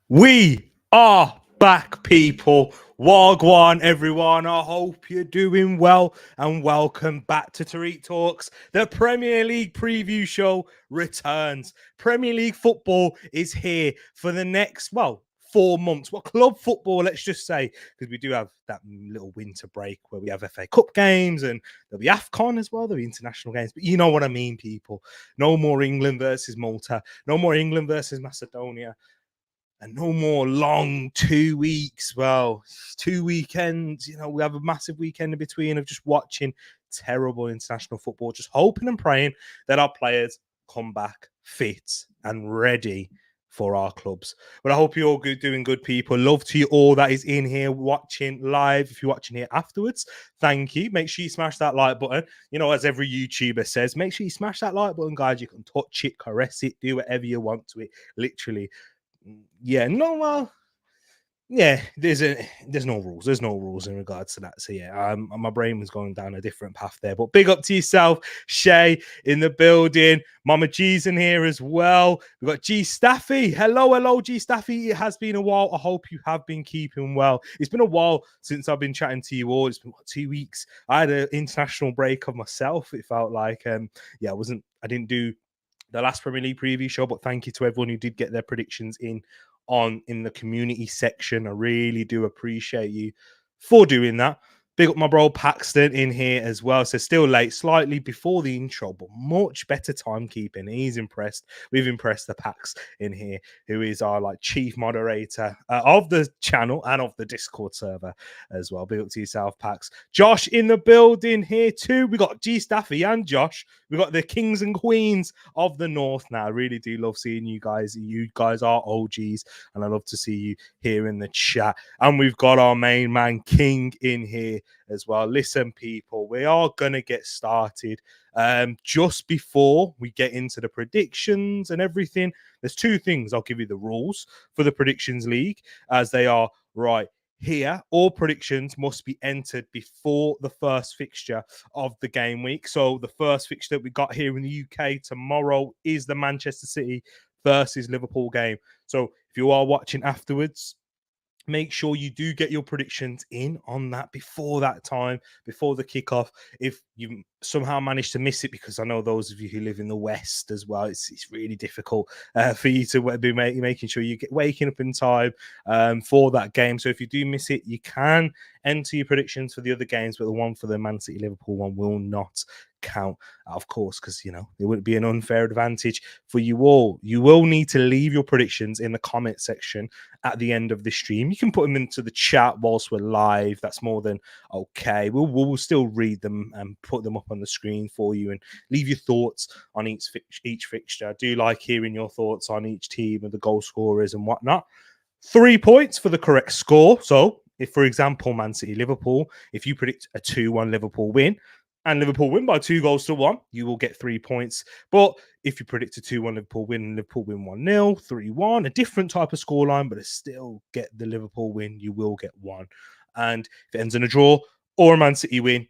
We are back, people. Wagwan, everyone. I hope you're doing well and welcome back to Tereak Talks. The Premier League preview show returns. Premier League football is here for the next, 4 months. Well, club football, let's just say, because we do have that little winter break where we have FA Cup games and there'll be AFCON as well. There'll be international games. But you know what I mean, people. No more England versus Malta. No more England versus Macedonia. And no more long 2 weeks. Well, 2 weekends. We have a massive weekend in between of just watching terrible international football, just hoping and praying that our players come back fit and ready for our clubs. But I hope you're all doing good, people. Love to you all that is in here watching live. If you're watching here afterwards, thank you. Make sure you smash that like button. As every YouTuber says, make sure you smash that like button, guys. You can touch it, caress it, do whatever you want to it. Literally. There's no rules. There's no rules in regards to that. So my brain was going down a different path there. But big up to yourself, Shay, in the building. Mama G's in here as well. We've got G Staffy. Hello, G Staffy. It has been a while. I hope you have been keeping well. It's been a while since I've been chatting to you all. It's been 2 weeks. I had an international break of myself. It felt like I didn't do the last Premier League preview show, but thank you to everyone who did get their predictions in the community section. I really do appreciate you for doing that. Big up my bro Paxton in here as well. So still late, slightly before the intro, but much better timekeeping. He's impressed. We've impressed the Pax in here, who is our chief moderator of the channel and of the Discord server as well. Big up to yourself, Pax. Josh in the building here too. We got G Staffy and Josh. We got the kings and queens of the North now. I really do love seeing you guys. You guys are OGs, and I love to see you here in the chat. And we've got our main man King in here as well. Listen, people, we are going to get started. Just before we get into the predictions and everything, there's two things. I'll give you the rules for the Predictions League as they are right here. All predictions must be entered before the first fixture of the game week. So the first fixture that we got here in the UK tomorrow is the Manchester City versus Liverpool game. So if you are watching afterwards, make sure you do get your predictions in on that before that time, before the kickoff. If you somehow manage to miss it, because I know those of you who live in the West as well, it's really difficult for you to be making sure you get waking up in time for that game. So if you do miss it, you can enter your predictions for the other games, but the one for the Man City Liverpool one will not count, of course, because it wouldn't be an unfair advantage for you all. You will need to leave your predictions in the comment section at the end of the stream. You can put them into the chat whilst we're live. That's more than okay. We'll still read them and put them up on the screen for you and leave your thoughts on each fixture. I do like hearing your thoughts on each team and the goal scorers and whatnot. 3 points for the correct score. So if, for example, Man City Liverpool, if you predict a 2-1 Liverpool win, and Liverpool win by 2-1, you will get 3 points. But if you predict a 2-1 Liverpool win 1-0, 3-1, a different type of scoreline, but still get the Liverpool win, you will get 1. And if it ends in a draw or a Man City win,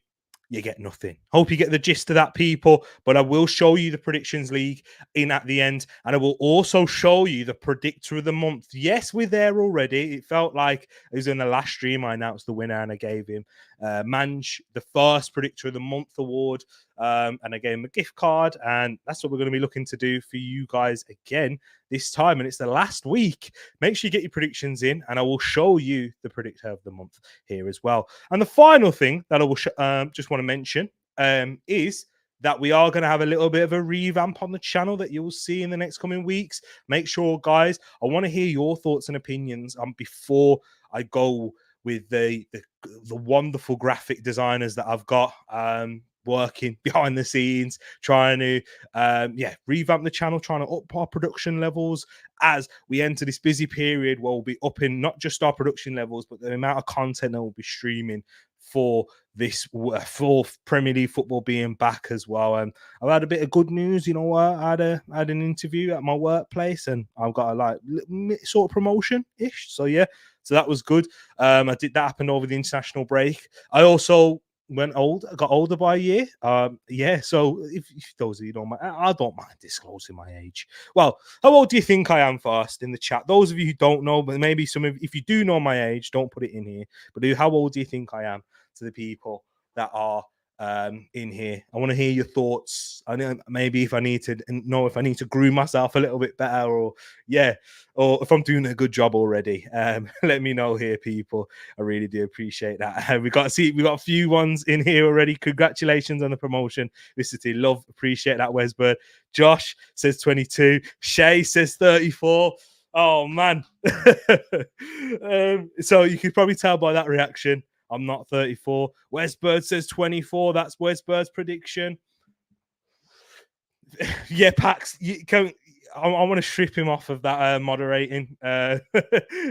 you get nothing. Hope you get the gist of that, people. But I will show you the Predictions League at the end. And I will also show you the Predictor of the Month. Yes, we're there already. It felt like it was in the last stream I announced the winner and I gave him Manj, the first Predictor of the Month award. And I gave him a gift card. And that's what we're going to be looking to do for you guys again this time. And it's the last week. Make sure you get your predictions in, and I will show you the Predictor of the Month here as well. And the final thing that I will just want to mention is that we are going to have a little bit of a revamp on the channel that you'll see in the next coming weeks. Make sure, guys, I want to hear your thoughts and opinions before I go with the wonderful graphic designers that I've got working behind the scenes, trying to revamp the channel, trying to up our production levels as we enter this busy period where we'll be upping not just our production levels, but the amount of content that we'll be streaming for this fourth Premier League football being back as well. And I've had a bit of good news. You know, I had an interview at my workplace, and I've got a sort of promotion ish. So yeah, so that was good. I did that happen over the international break. I also got older by a year. So if those of you don't mind, I don't mind disclosing my age. Well, how old do you think I am first in the chat? Those of you who don't know, but maybe if you do know my age, don't put it in here. But how old do you think I am to the people that are in here? I want to hear your thoughts. I know maybe if I need to groom myself a little bit better, or if I'm doing a good job already. Let me know here, people. I really do appreciate that. We got a few ones in here already. Congratulations on the promotion, Mr. T. Love, appreciate that, Wesbird. Josh says 22. Shay says 34. Oh man. So you could probably tell by that reaction, I'm not 34. Wesbird says 24. That's Wesbird's prediction. Yeah, Pax, I want to strip him off of that moderating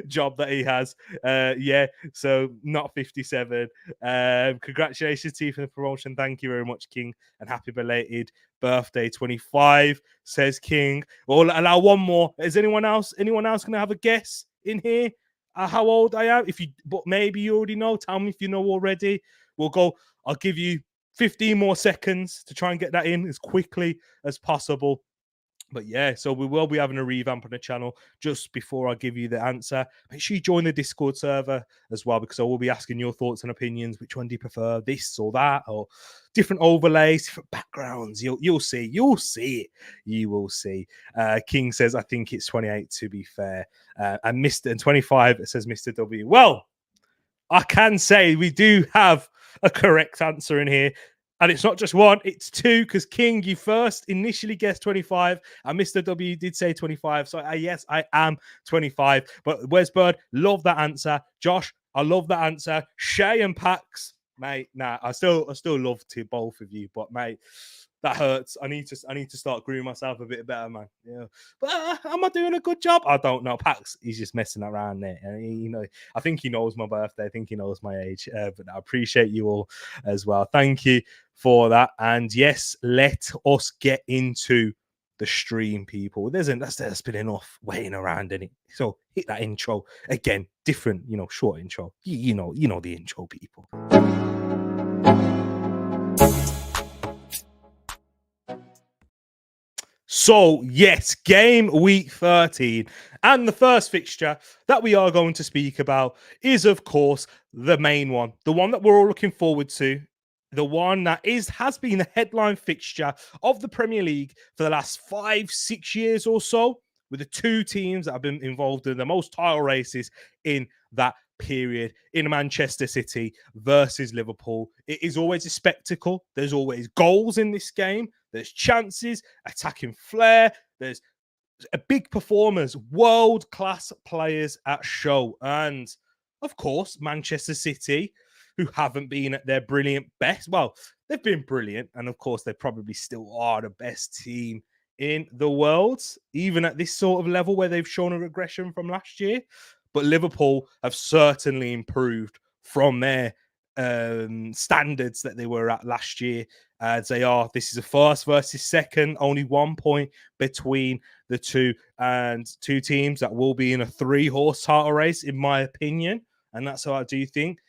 job that he has. So not 57. Congratulations to you for the promotion. Thank you very much, King, and happy belated birthday. 25, says King. We'll allow one more. Is anyone else going to have a guess in here? How old I am? But maybe you already know. Tell me if you know already. I'll give you 15 more seconds to try and get that in as quickly as possible. But yeah, so we will be having a revamp on the channel. Just before I give you the answer, make sure you join the Discord server as well, because I will be asking your thoughts and opinions. Which one do you prefer, this or that, or different overlays, different backgrounds? You'll see it. You will see. King says, I think it's 28 to be fair. And 25, it says Mr. W. Well, I can say we do have a correct answer in here. And it's not just one, it's two, because King, you first initially guessed 25, and Mr. W did say 25. So yes, I am 25. But Wesbird, love that answer. Josh, I love that answer. Shay and Pax, mate, I still love to both of you, but mate, that hurts. I need to start grooming myself a bit better, man. Yeah, but am I doing a good job? I don't know. Pax, he's just messing around there. And I think he knows my birthday. I think he knows my age. But I appreciate you all as well. Thank you for that. And yes, let us get into the stream, people. That's been enough waiting around, in it. So hit that intro again. Different, short intro. You know the intro, people. So, yes, game week 13. And the first fixture that we are going to speak about is, of course, the main one. The one that we're all looking forward to. The one that has been the headline fixture of the Premier League for the last 5-6 years or so, with the two teams that have been involved in the most title races in that period, in Manchester City versus Liverpool. It is always a spectacle. There's always goals in this game. There's chances, attacking flair. There's big performers, world-class players at show. And, of course, Manchester City, who haven't been at their brilliant best. Well, they've been brilliant. And, of course, they probably still are the best team in the world, even at this sort of level where they've shown a regression from last year. But Liverpool have certainly improved from their standards that they were at last year. As this is a first versus second, only 1 point between the two, and two teams that will be in a 3-horse title race, in my opinion. And that's what I do think.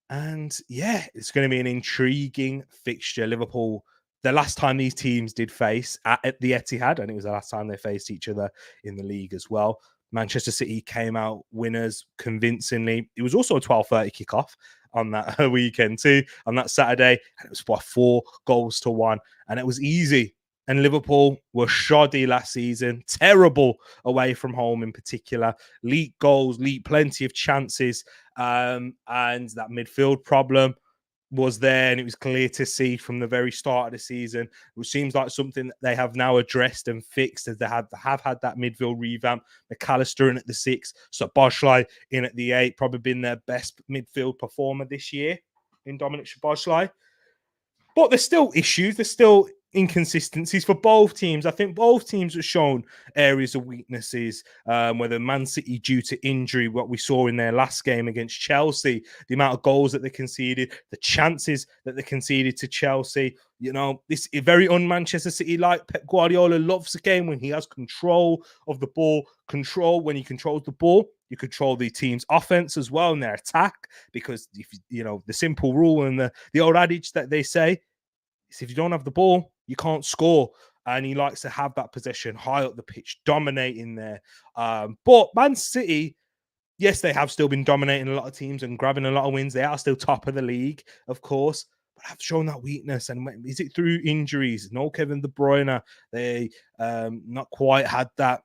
And yeah, it's going to be an intriguing fixture. Liverpool, the last time these teams did face at the Etihad, and it was the last time they faced each other in the league as well. Manchester City came out winners convincingly. It was also a 12:30 kickoff on that weekend too, on that Saturday, and it was by 4-1, and it was easy. And Liverpool were shoddy last season, terrible away from home in particular, leaked goals, leaked plenty of chances, and that midfield problem was there, and it was clear to see from the very start of the season, which seems like something that they have now addressed and fixed, as they have had that midfield revamp. McAllister in at the 6, so Szoboszlai in at the 8, probably been their best midfield performer this year in Dominic Szoboszlai. But there's still issues. There's still inconsistencies for both teams. I think both teams have shown areas of weaknesses, whether Man City due to injury, what we saw in their last game against Chelsea, the amount of goals that they conceded, the chances that they conceded to Chelsea. You know, this is very un-Manchester City-like. Pep Guardiola loves a game when he has control of the ball. When he controls the ball, you control the team's offense as well and their attack, because if you know the simple rule and the old adage that they say is if you don't have the ball, you can't score. And he likes to have that possession high up the pitch, dominating there. But Man City, yes, they have still been dominating a lot of teams and grabbing a lot of wins. They are still top of the league, of course, but have shown that weakness. And is it through injuries? No Kevin De Bruyne. They not quite had that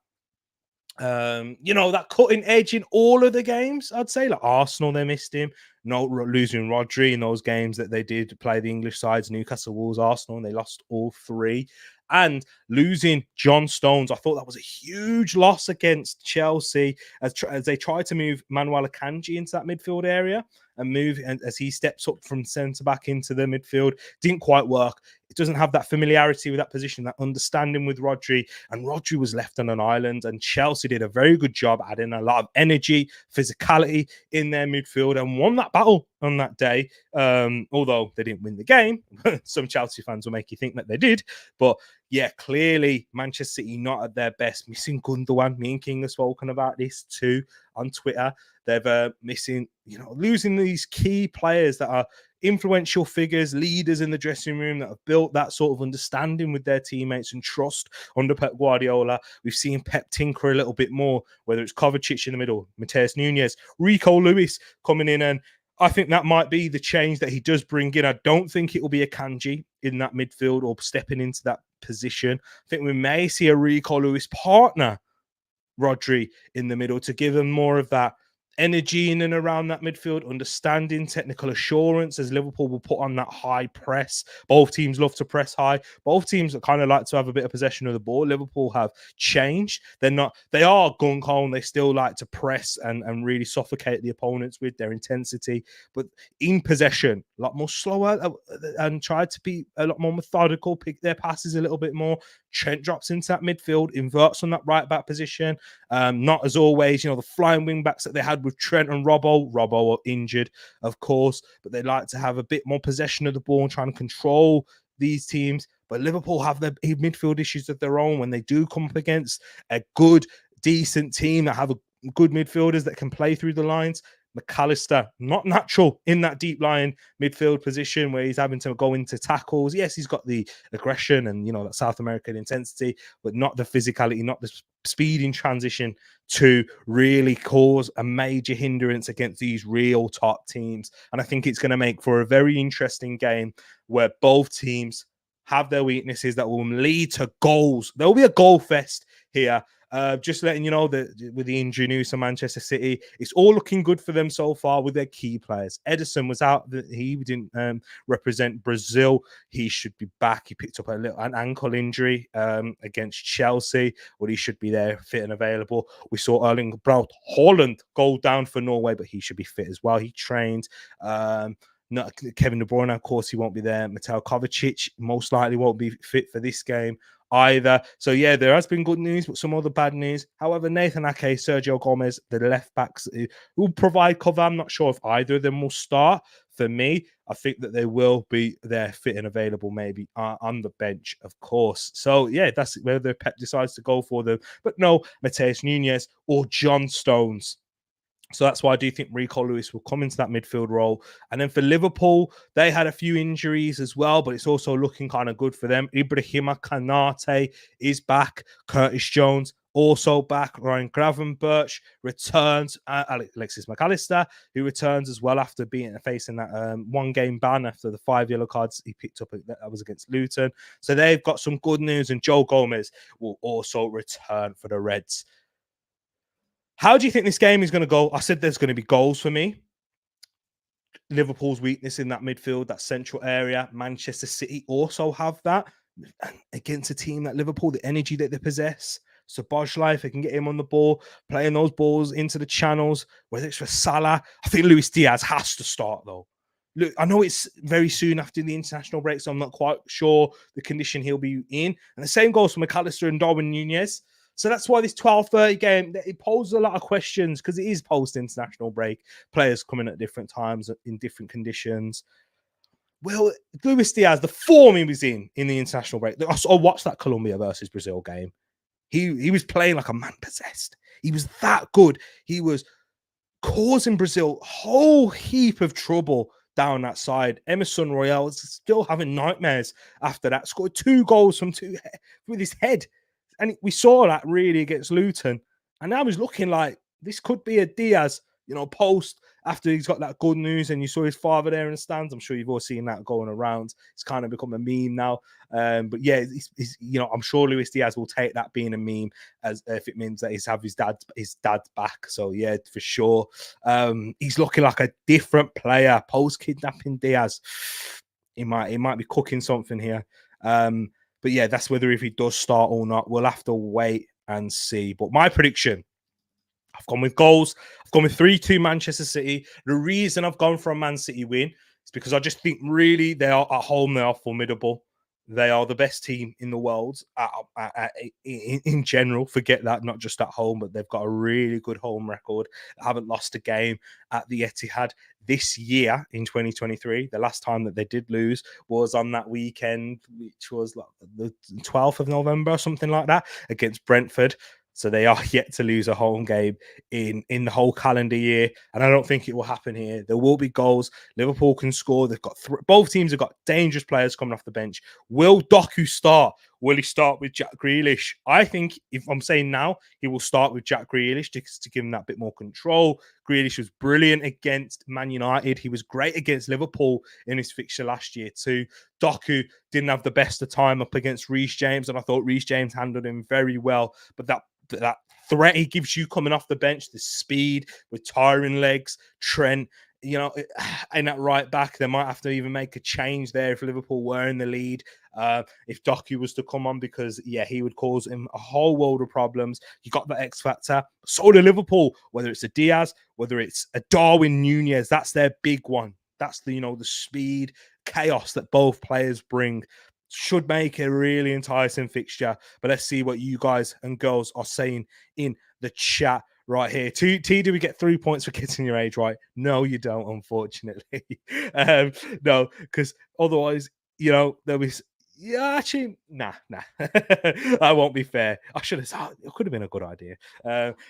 that cutting edge in all of the games. I'd say, like Arsenal, they missed him. No, losing Rodri in those games that they did play the English sides, Newcastle, Wolves, Arsenal, and they lost all 3. And losing John Stones, I thought that was a huge loss against Chelsea as they tried to move Manuel Akanji into that midfield area and move as he steps up from centre back into the midfield. Didn't quite work. It doesn't have that familiarity with that position, that understanding with Rodri, and Rodri was left on an island, and Chelsea did a very good job adding a lot of energy, physicality in their midfield, and won that battle on that day. Although they didn't win the game, some Chelsea fans will make you think that they did, but yeah, clearly Manchester City not at their best. Missing Gundogan. Me and King have spoken about this too on Twitter. They've missing, losing these key players that are influential figures, leaders in the dressing room that have built that sort of understanding with their teammates and trust under Pep Guardiola. We've seen Pep tinker a little bit more, whether it's Kovacic in the middle, Mateus Nunes, Rico Lewis coming in, and I think that might be the change that he does bring in. I don't think it will be a Kanji in that midfield or stepping into that position. I think we may see a Rico Lewis partner Rodri in the middle to give them more of that energy in and around that midfield, understanding, technical assurance, as Liverpool will put on that high press. Both teams love to press high. Both teams kind of like to have a bit of possession of the ball. Liverpool have changed. They are gung-ho, and they still like to press and really suffocate the opponents with their intensity. But in possession, a lot more slower and try to be a lot more methodical, pick their passes a little bit more. Trent drops into that midfield, inverts on that right back position. Not as always, the flying wing backs that they had with Trent and Robbo. Robbo are injured, of course, but they like to have a bit more possession of the ball and try and control these teams. But Liverpool have their midfield issues of their own when they do come up against a good, decent team that have good midfielders that can play through the lines. McAllister, not natural in that deep line midfield position where he's having to go into tackles. Yes, he's got the aggression and, that South American intensity, but not the physicality, not the speed in transition to really cause a major hindrance against these real top teams. And I think it's going to make for a very interesting game where both teams have their weaknesses that will lead to goals. There will be a goal fest here. Just letting you know that with the injury news to Manchester City, it's all looking good for them so far with their key players. Edison was out; he didn't represent Brazil. He should be back. He picked up an ankle injury against Chelsea, but he should be there, fit and available. We saw Erling Braut Haaland go down for Norway, but he should be fit as well. He trained. Not Kevin De Bruyne, of course, he won't be there. Mateo Kovacic most likely won't be fit for this game either. So yeah, there has been good news, but some other bad news. However, Nathan Ake, Sergio Gomez, the left backs will provide cover. I'm not sure if either of them will start. For me, I think that they will be there, fit and available, maybe on the bench, of course. So yeah, that's whether Pep decides to go for them. But no, Mateus Nunes or John Stones. So that's why I do think Rico Lewis will come into that midfield role. And then for Liverpool, they had a few injuries as well, but it's also looking kind of good for them. Ibrahima Kanate is back. Curtis Jones also back. Ryan Gravenberch returns. Alexis McAllister, who returns as well after facing that 1-game ban after the 5 yellow cards he picked up that was against Luton. So they've got some good news, and Joe Gomez will also return for the Reds. How do you think this game is going to go? I said there's going to be goals for me. Liverpool's weakness in that midfield, that central area. Manchester City also have that against a team like Liverpool, the energy that they possess. So Boschlei, if they can get him on the ball, playing those balls into the channels, whether it's for Salah, I think Luis Diaz has to start though. Look, I know it's very soon after the international break, so I'm not quite sure the condition he'll be in. And the same goes for McAllister and Darwin Nunez. So that's why this 12:30 game, it poses a lot of questions because it is post-international break. Players coming at different times in different conditions. Well, Luis Diaz, the form he was in the international break. I watched that Colombia versus Brazil game. He was playing like a man possessed. He was that good. He was causing Brazil a whole heap of trouble down that side. Emerson Royale is still having nightmares after that. Scored 2 goals from 2 with his head. And we saw that really against Luton. And now he's looking like this could be a Diaz, post after he's got that good news. And you saw his father there in the stands. I'm sure you've all seen that going around. It's kind of become a meme now. But yeah, I'm sure Luis Diaz will take that being a meme as if it means that he's have his dad's back. So yeah, for sure. He's looking like a different player. Post kidnapping Diaz. He might be cooking something here. But yeah, that's whether if he does start or not. We'll have to wait and see. But my prediction, I've gone with goals. I've gone with 3-2 Manchester City. The reason I've gone for a Man City win is because I just think really they are at home. They are formidable. They are the best team in the world in general. Forget that, not just at home, but they've got a really good home record. They haven't lost a game at the Etihad this year in 2023. The last time that they did lose was on that weekend, which was like the 12th of November or something like that, against Brentford. So they are yet to lose a home game in the whole calendar year. And I don't think it will happen here. There will be goals. Liverpool can score. They've got both teams have got dangerous players coming off the bench. Will Doku start? Will he start with Jack Grealish? I think, if I'm saying now, he will start with Jack Grealish to give him that bit more control. Grealish was brilliant against Man United. He was great against Liverpool in his fixture last year too. Doku didn't have the best of time up against Reece James, and I thought Reece James handled him very well. But that threat he gives you coming off the bench, the speed with tiring legs, Trent, in that right back, they might have to even make a change there if Liverpool were in the lead. If Doku was to come on, because he would cause him a whole world of problems. You got the X factor. So do Liverpool, whether it's a Diaz, whether it's a Darwin Nunez, that's their big one. That's the speed, chaos that both players bring. Should make a really enticing fixture. But let's see what you guys and girls are saying in the chat right here. T, do we get 3 points for getting your age right? No, you don't, unfortunately. No, because otherwise, there'll be... Yeah, actually, nah. That won't be fair. I should have said it could have been a good idea.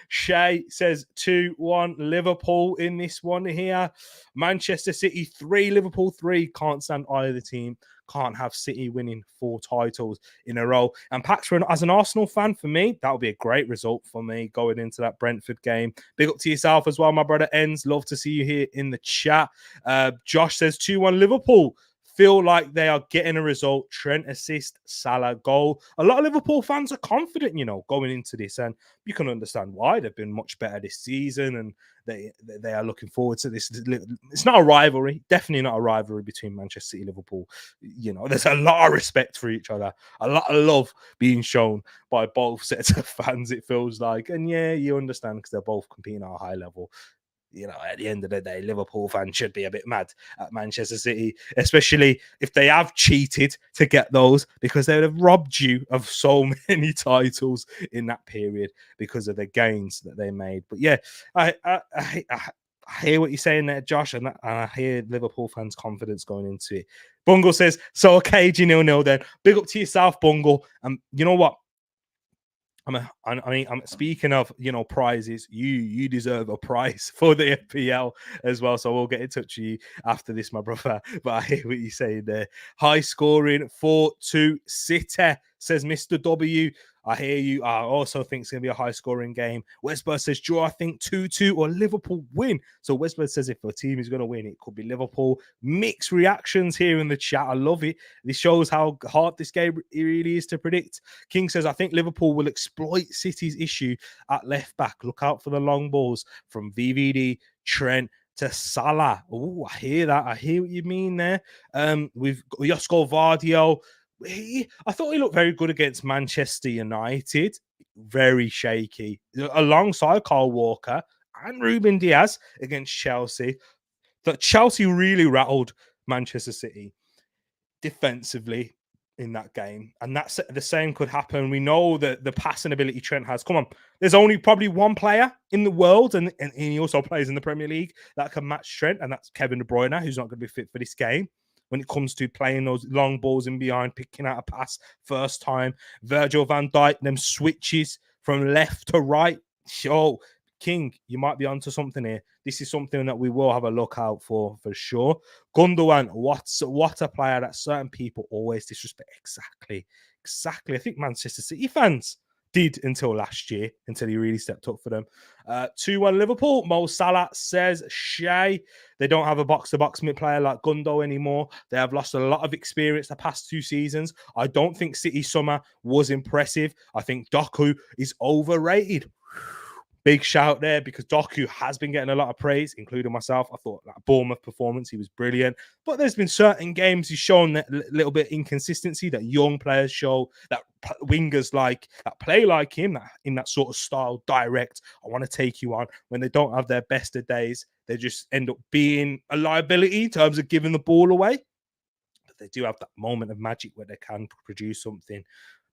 Shay says 2-1 Liverpool in this one here. Manchester City 3, Liverpool 3. Can't stand either team. Can't have City winning 4 titles in a row. And Paxton, as an Arsenal fan, for me, that would be a great result for me going into that Brentford game. Big up to yourself as well, my brother Enns. Love to see you here in the chat. Josh says 2-1 Liverpool. Feel like they are getting a result. Trent assist, Salah goal. A lot of Liverpool fans are confident, going into this, and you can understand why. They've been much better this season, and they are looking forward to this. It's not a rivalry, definitely not a rivalry between Manchester City and Liverpool. There's a lot of respect for each other, a lot of love being shown by both sets of fans, it feels like. And yeah, you understand because they're both competing at a high level. At the end of the day, Liverpool fans should be a bit mad at Manchester City, especially if they have cheated to get those, because they would have robbed you of so many titles in that period because of the gains that they made. But yeah, I hear what you're saying there, Josh, and I hear Liverpool fans' confidence going into it. Bungle says, so a cagey 0-0 then. Big up to yourself, Bungle. You know what? I'm speaking of prizes. You deserve a prize for the FPL as well. So we'll get in touch with you after this, my brother. But I hear what you're saying there. High scoring 4-2 City, says Mr. W. I hear you. I also think it's going to be a high-scoring game. Westbird says draw, I think 2-2 or Liverpool win. So Westbird says if a team is going to win, it could be Liverpool. Mixed reactions here in the chat. I love it. This shows how hard this game really is to predict. King says, I think Liverpool will exploit City's issue at left back. Look out for the long balls from VVD, Trent to Salah. Oh, I hear that. I hear what you mean there. We've got Josko Vardio. I thought he looked very good against Manchester United. Very shaky. Alongside Kyle Walker and Ruben Diaz against Chelsea. That Chelsea really rattled Manchester City defensively in that game, and that's the same could happen. We know that the passing ability Trent has. Come on, there's only probably one player in the world, and he also plays in the Premier League, that can match Trent, and that's Kevin De Bruyne, who's not going to be fit for this game when it comes to playing those long balls in behind, picking out a pass first time. Virgil van Dijk, them switches from left to right. Oh, King, you might be onto something here. This is something that we will have a look out for sure. Gundogan, what a player that certain people always disrespect. Exactly. I think Manchester City fans did until last year, until he really stepped up for them. 2-1 Liverpool. Mo Salah says, Shay, they don't have a box-to-box mid player like Gundo anymore. They have lost a lot of experience the past 2 seasons. I don't think City summer was impressive. I think Doku is overrated. Big shout there, because Doku has been getting a lot of praise, including myself. I thought that Bournemouth performance, he was brilliant. But there's been certain games he's shown that little bit inconsistency that young players show, that wingers like, that play like him, that in that sort of style, direct, I want to take you on. When they don't have their best of days, they just end up being a liability in terms of giving the ball away. But they do have that moment of magic where they can produce something.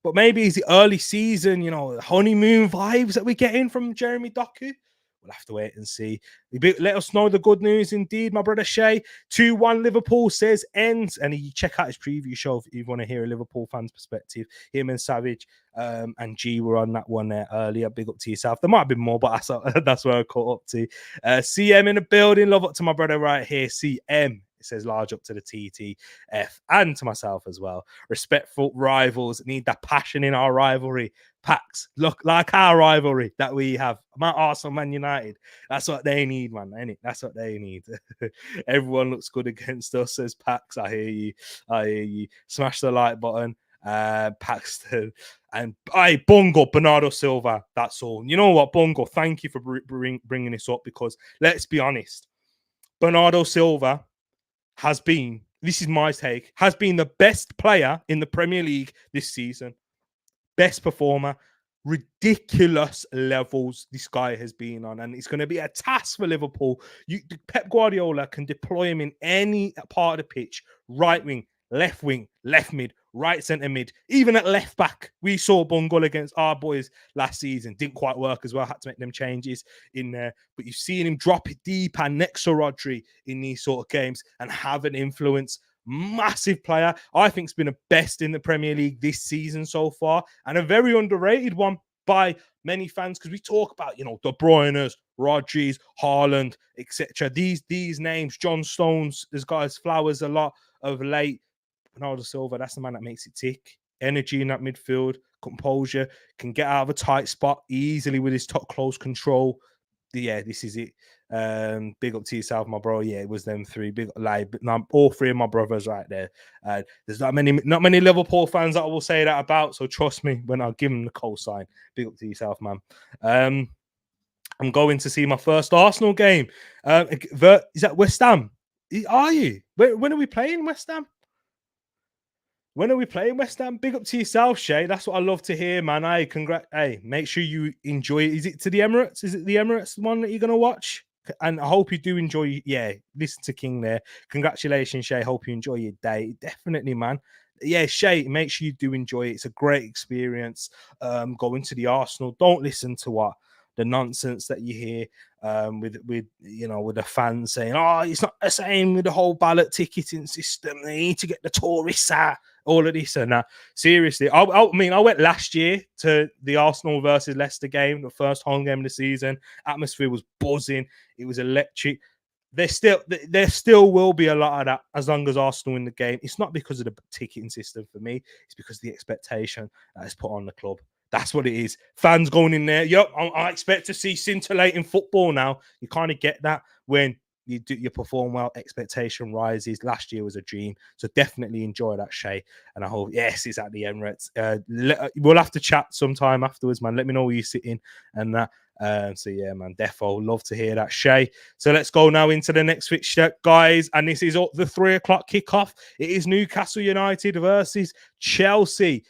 But maybe it's the early season, honeymoon vibes that we're getting from Jeremy Doku. We'll have to wait and see. Let us know the good news indeed, my brother Shay. 2-1 Liverpool says ends. And you check out his preview show if you want to hear a Liverpool fan's perspective. Him and Savage and G were on that one there earlier. Big up to yourself. There might have been more, but that's where I caught up to. CM in the building. Love up to my brother right here, CM. It says large up to the TTF and to myself as well. Respectful rivals need that passion in our rivalry. Packs look like our rivalry that we have. Man Arsenal, Man United. That's what they need, man. Ain't it? That's what they need. Everyone looks good against us, says Pax. I hear you. Smash the like button. Paxton and Bungo, Bernardo Silva. That's all. You know what, Bungo? Thank you for bringing this up, because let's be honest, Bernardo Silva has been, this is my take, has been the best player in the Premier League this season. Best performer. Ridiculous levels this guy has been on. And it's going to be a task for Liverpool. Pep Guardiola can deploy him in any part of the pitch. Right wing, left mid, right centre mid, even at left back. We saw Bungle against our boys last season. Didn't quite work as well. Had to make them changes in there. But you've seen him drop it deep and next to Rodri in these sort of games and have an influence. Massive player. I think has been a best in the Premier League this season so far, and a very underrated one by many fans, because we talk about, De Bruyne's, Rodri's, Haaland, etc. These names, John Stones, this guy's flowers a lot of late. Bernardo Silva, that's the man that makes it tick. Energy in that midfield, composure, can get out of a tight spot easily with his top close control. Yeah, this is it. Big up to yourself, my bro. Yeah, it was them three. Big all three of my brothers right there. There's not many Liverpool fans that I will say that about. So trust me when I give them the cosign. Big up to yourself, man. I'm going to see my first Arsenal game. Is that West Ham? Are you? When are we playing West Ham? When are we playing West Ham? Big up to yourself, Shay. That's what I love to hear, man. Hey, make sure you enjoy it. Is it to the Emirates? Is it the Emirates one that you're going to watch? And I hope you do enjoy. Yeah, listen to King there. Congratulations, Shay. Hope you enjoy your day. Definitely, man. Yeah, Shay, make sure you do enjoy it. It's a great experience going to the Arsenal. Don't listen to the nonsense that you hear with the fans saying, oh, it's not the same with the whole ballot ticketing system. They need to get the tourists out. All of this and that. Seriously, I went last year to the Arsenal versus Leicester game, the first home game of the season. Atmosphere was buzzing. It was electric. There still will be a lot of that as long as Arsenal in the game. It's not because of the ticketing system for me. It's because of the expectation that is put on the club. That's what it is. Fans going in there. Yep, I expect to see scintillating football now. You kind of get that when you perform well, expectation rises. Last year was a dream, so definitely enjoy that, Shay. And I hope it's at the Emirates. We'll have to chat sometime afterwards, man. Let me know where you're sitting and that. So yeah, man, defo love to hear that, Shay. So let's go now into the next fixture, guys. And this is the 3 o'clock kickoff. It is Newcastle United versus Chelsea.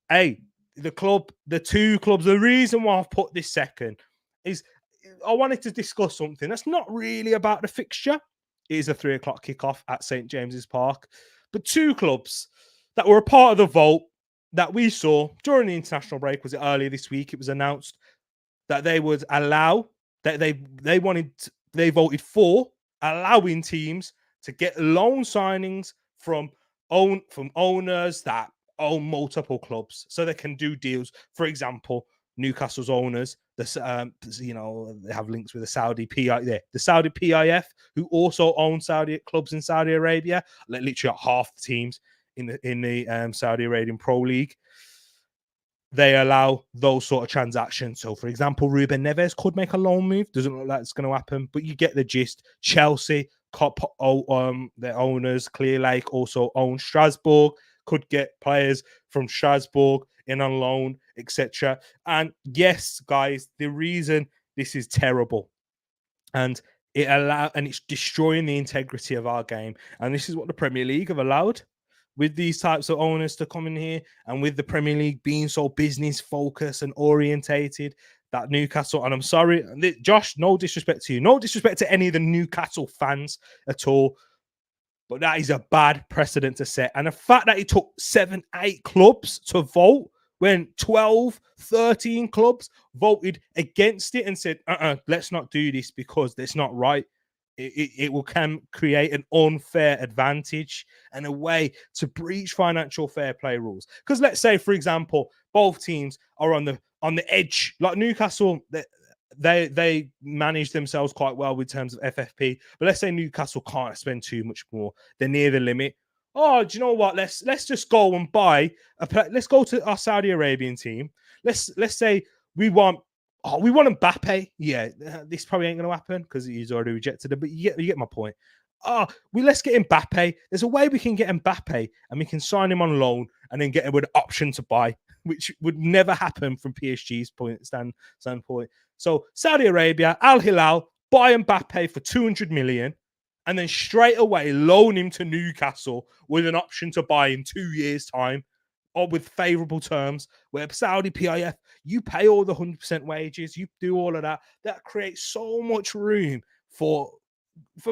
Hey, the two clubs. The reason why I've put this second is I wanted to discuss something that's not really about the fixture. It is a 3 o'clock kickoff at St. James's Park, but two clubs that were a part of the vote that we saw during the international break. Was it earlier this week? It was announced that they would allow that they voted for allowing teams to get loan signings from owners that own multiple clubs, so they can do deals. For example, Newcastle's owners, they have links with the Saudi PIF, who also own Saudi clubs in Saudi Arabia. Literally half the teams in the Saudi Arabian Pro League. They allow those sort of transactions. So, for example, Ruben Neves could make a loan move. Doesn't look like it's going to happen, but you get the gist. Chelsea, their owners, Clear Lake, also own Strasbourg. Could get players from Strasbourg in on loan, etc. And yes, guys, the reason this is terrible, and it's destroying the integrity of our game. And this is what the Premier League have allowed, with these types of owners to come in here, and with the Premier League being so business focused and orientated, that Newcastle, and I'm sorry, Josh, no disrespect to you, no disrespect to any of the Newcastle fans at all, but that is a bad precedent to set. And the fact that it took 7-8 clubs to vote when 12, 13 clubs voted against it and said, let's not do this because it's not right. It will create an unfair advantage and a way to breach financial fair play rules. Because let's say, for example, both teams are on the edge. Like Newcastle, they manage themselves quite well in terms of FFP. But let's say Newcastle can't spend too much more. They're near the limit. Oh, do you know what? Let's just go and buy a play. Let's go to our Saudi Arabian team. Let's say we want Mbappe. Yeah, this probably ain't going to happen because he's already rejected it. But you get my point. Let's get Mbappe. There's a way we can get Mbappe and we can sign him on loan and then get him with an option to buy, which would never happen from PSG's standpoint. So Saudi Arabia, Al Hilal, buy Mbappe for 200 million. And then straight away loan him to Newcastle with an option to buy in 2 years' time, or with favourable terms, where Saudi PIF, you pay all the 100% wages, you do all of that. That creates so much room for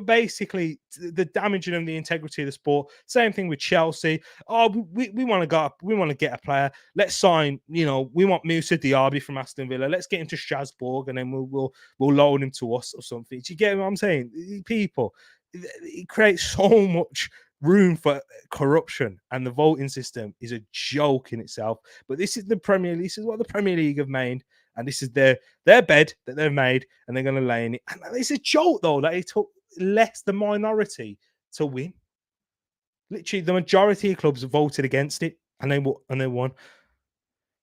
basically the damaging of the integrity of the sport. Same thing with Chelsea. We want to go up. We want to get a player. Let's sign. We want Moussa Diaby from Aston Villa. Let's get him to Strasbourg, and then we'll loan him to us or something. Do you get what I'm saying? People, it creates so much room for corruption, and the voting system is a joke in itself. But this is the Premier League. This is what the Premier League have made, and this is their bed that they've made, and they're going to lay in it. And it's a joke though that it took less the minority to win. Literally, the majority of clubs voted against it, and they won.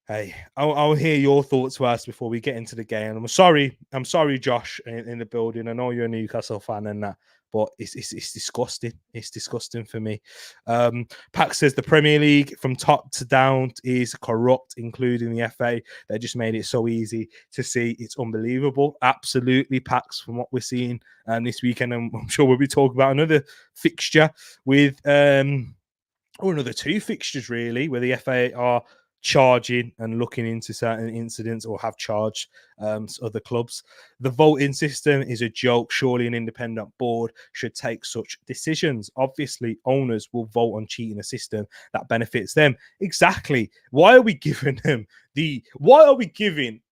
Hey, I'll hear your thoughts first before we get into the game. I'm sorry, Josh, in the building. I know you're a Newcastle fan and that, but it's disgusting. It's disgusting for me. Pax says the Premier League from top to down is corrupt, including the FA. They just made it so easy to see. It's unbelievable. Absolutely, Pax, from what we're seeing this weekend. And I'm sure we'll be talking about another fixture with or another two fixtures, really, where the FA are charging and looking into certain incidents or have charged other clubs. The voting system is a joke. Surely an independent board should take such decisions. Obviously, owners will vote on cheating a system that benefits them. Exactly. Why are we giving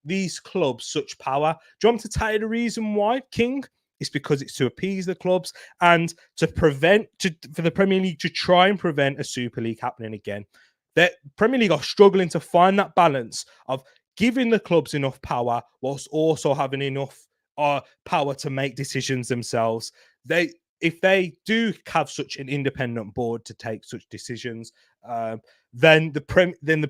these clubs such power? Do you want to tell you the reason why, King? It's because it's to appease the clubs and for the Premier League to try and prevent a Super League happening again. The Premier League are struggling to find that balance of giving the clubs enough power whilst also having enough power to make decisions themselves. if they do have such an independent board to take such decisions, then the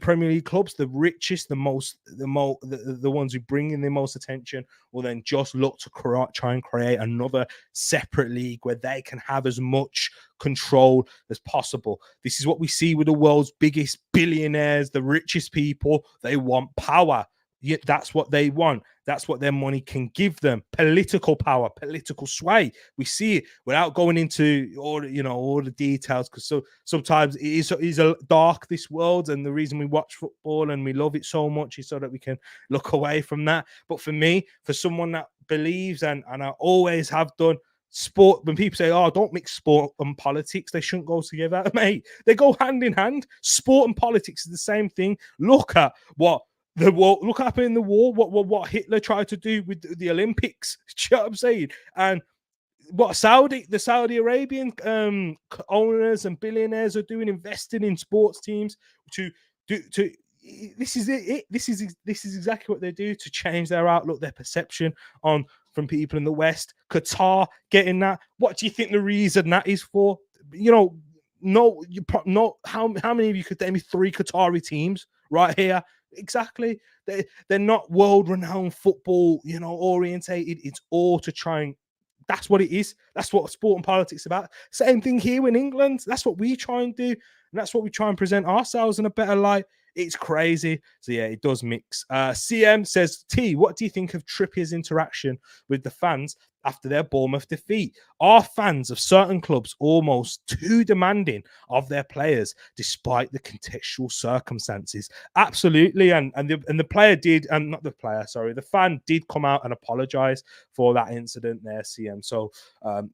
Premier League clubs, the richest, the ones who bring in the most attention, will then just look to try and create another separate league where they can have as much control as possible. This is what we see with the world's biggest billionaires, the richest people. They want power. Yeah, that's what they want. That's what their money can give them. Political power, political sway. We see it without going into all the details, because sometimes it is a dark, this world, and the reason we watch football and we love it so much is so that we can look away from that. But for me, for someone that believes, and I always have done, sport, when people say, "Oh, don't mix sport and politics," they shouldn't go together, mate. They go hand in hand. Sport and politics is the same thing. Look at what look what happened in the war. What Hitler tried to do with the Olympics. Do you know what I'm saying? And what the Saudi Arabian owners and billionaires are doing, investing in sports teams to this is it. This is exactly what they do to change their outlook, their perception on from people in the West. Qatar getting that. What do you think the reason that is for? How many of you could name me 3 Qatari teams right here? Exactly. They're not world-renowned football, orientated. It's all to try and, that's what it is. That's what sport and politics is about. Same thing here in England. That's what we try and do. And that's what we try and present ourselves in a better light. It's crazy. So yeah, it does mix. CM says, T, what do you think of Trippier's interaction with the fans after their Bournemouth defeat? Are fans of certain clubs almost too demanding of their players despite the contextual circumstances? Absolutely. And the player did, not the player, sorry, the fan did come out and apologize for that incident there, CM. So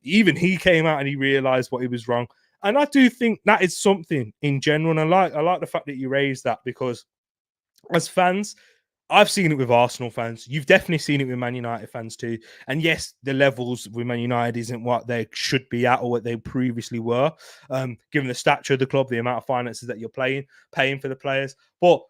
even he came out and he realized what he was wrong. And I do think that is something in general. And I like the fact that you raised that, because as fans, I've seen it with Arsenal fans. You've definitely seen it with Man United fans too. And yes, the levels with Man United isn't what they should be at or what they previously were, given the stature of the club, the amount of finances that you're paying for the players. But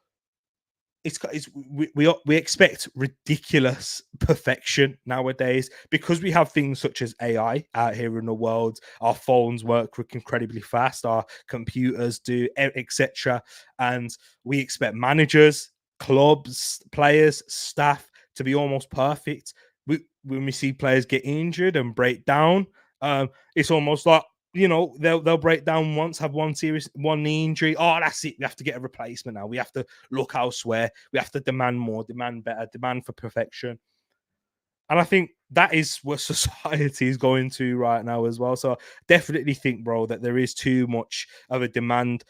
we expect ridiculous perfection nowadays, because we have things such as AI out here in the world. Our phones work incredibly fast, our computers do, etc. And we expect managers, clubs, players, staff to be almost perfect. When we see players get injured and break down, it's almost like, they'll break down once, have one knee injury. Oh, that's it. We have to get a replacement now. We have to look elsewhere. We have to demand more, demand better, demand for perfection. And I think that is what society is going to right now as well. So I definitely think, bro, that there is too much of a demand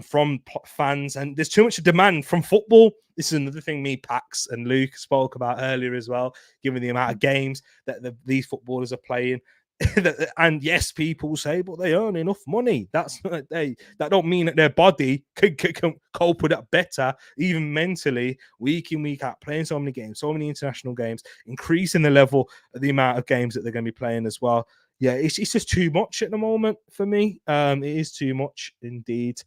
from fans, and there's too much demand from football. This is another thing me, Pax, and Luke spoke about earlier as well, given the amount of games that these footballers are playing. And yes, people say, but they earn enough money. That don't mean that their body can cope with that better, even mentally, week in, week out, playing so many games, so many international games, increasing the level of the amount of games that they're going to be playing as well. Yeah, it's just too much at the moment for me. It is too much indeed.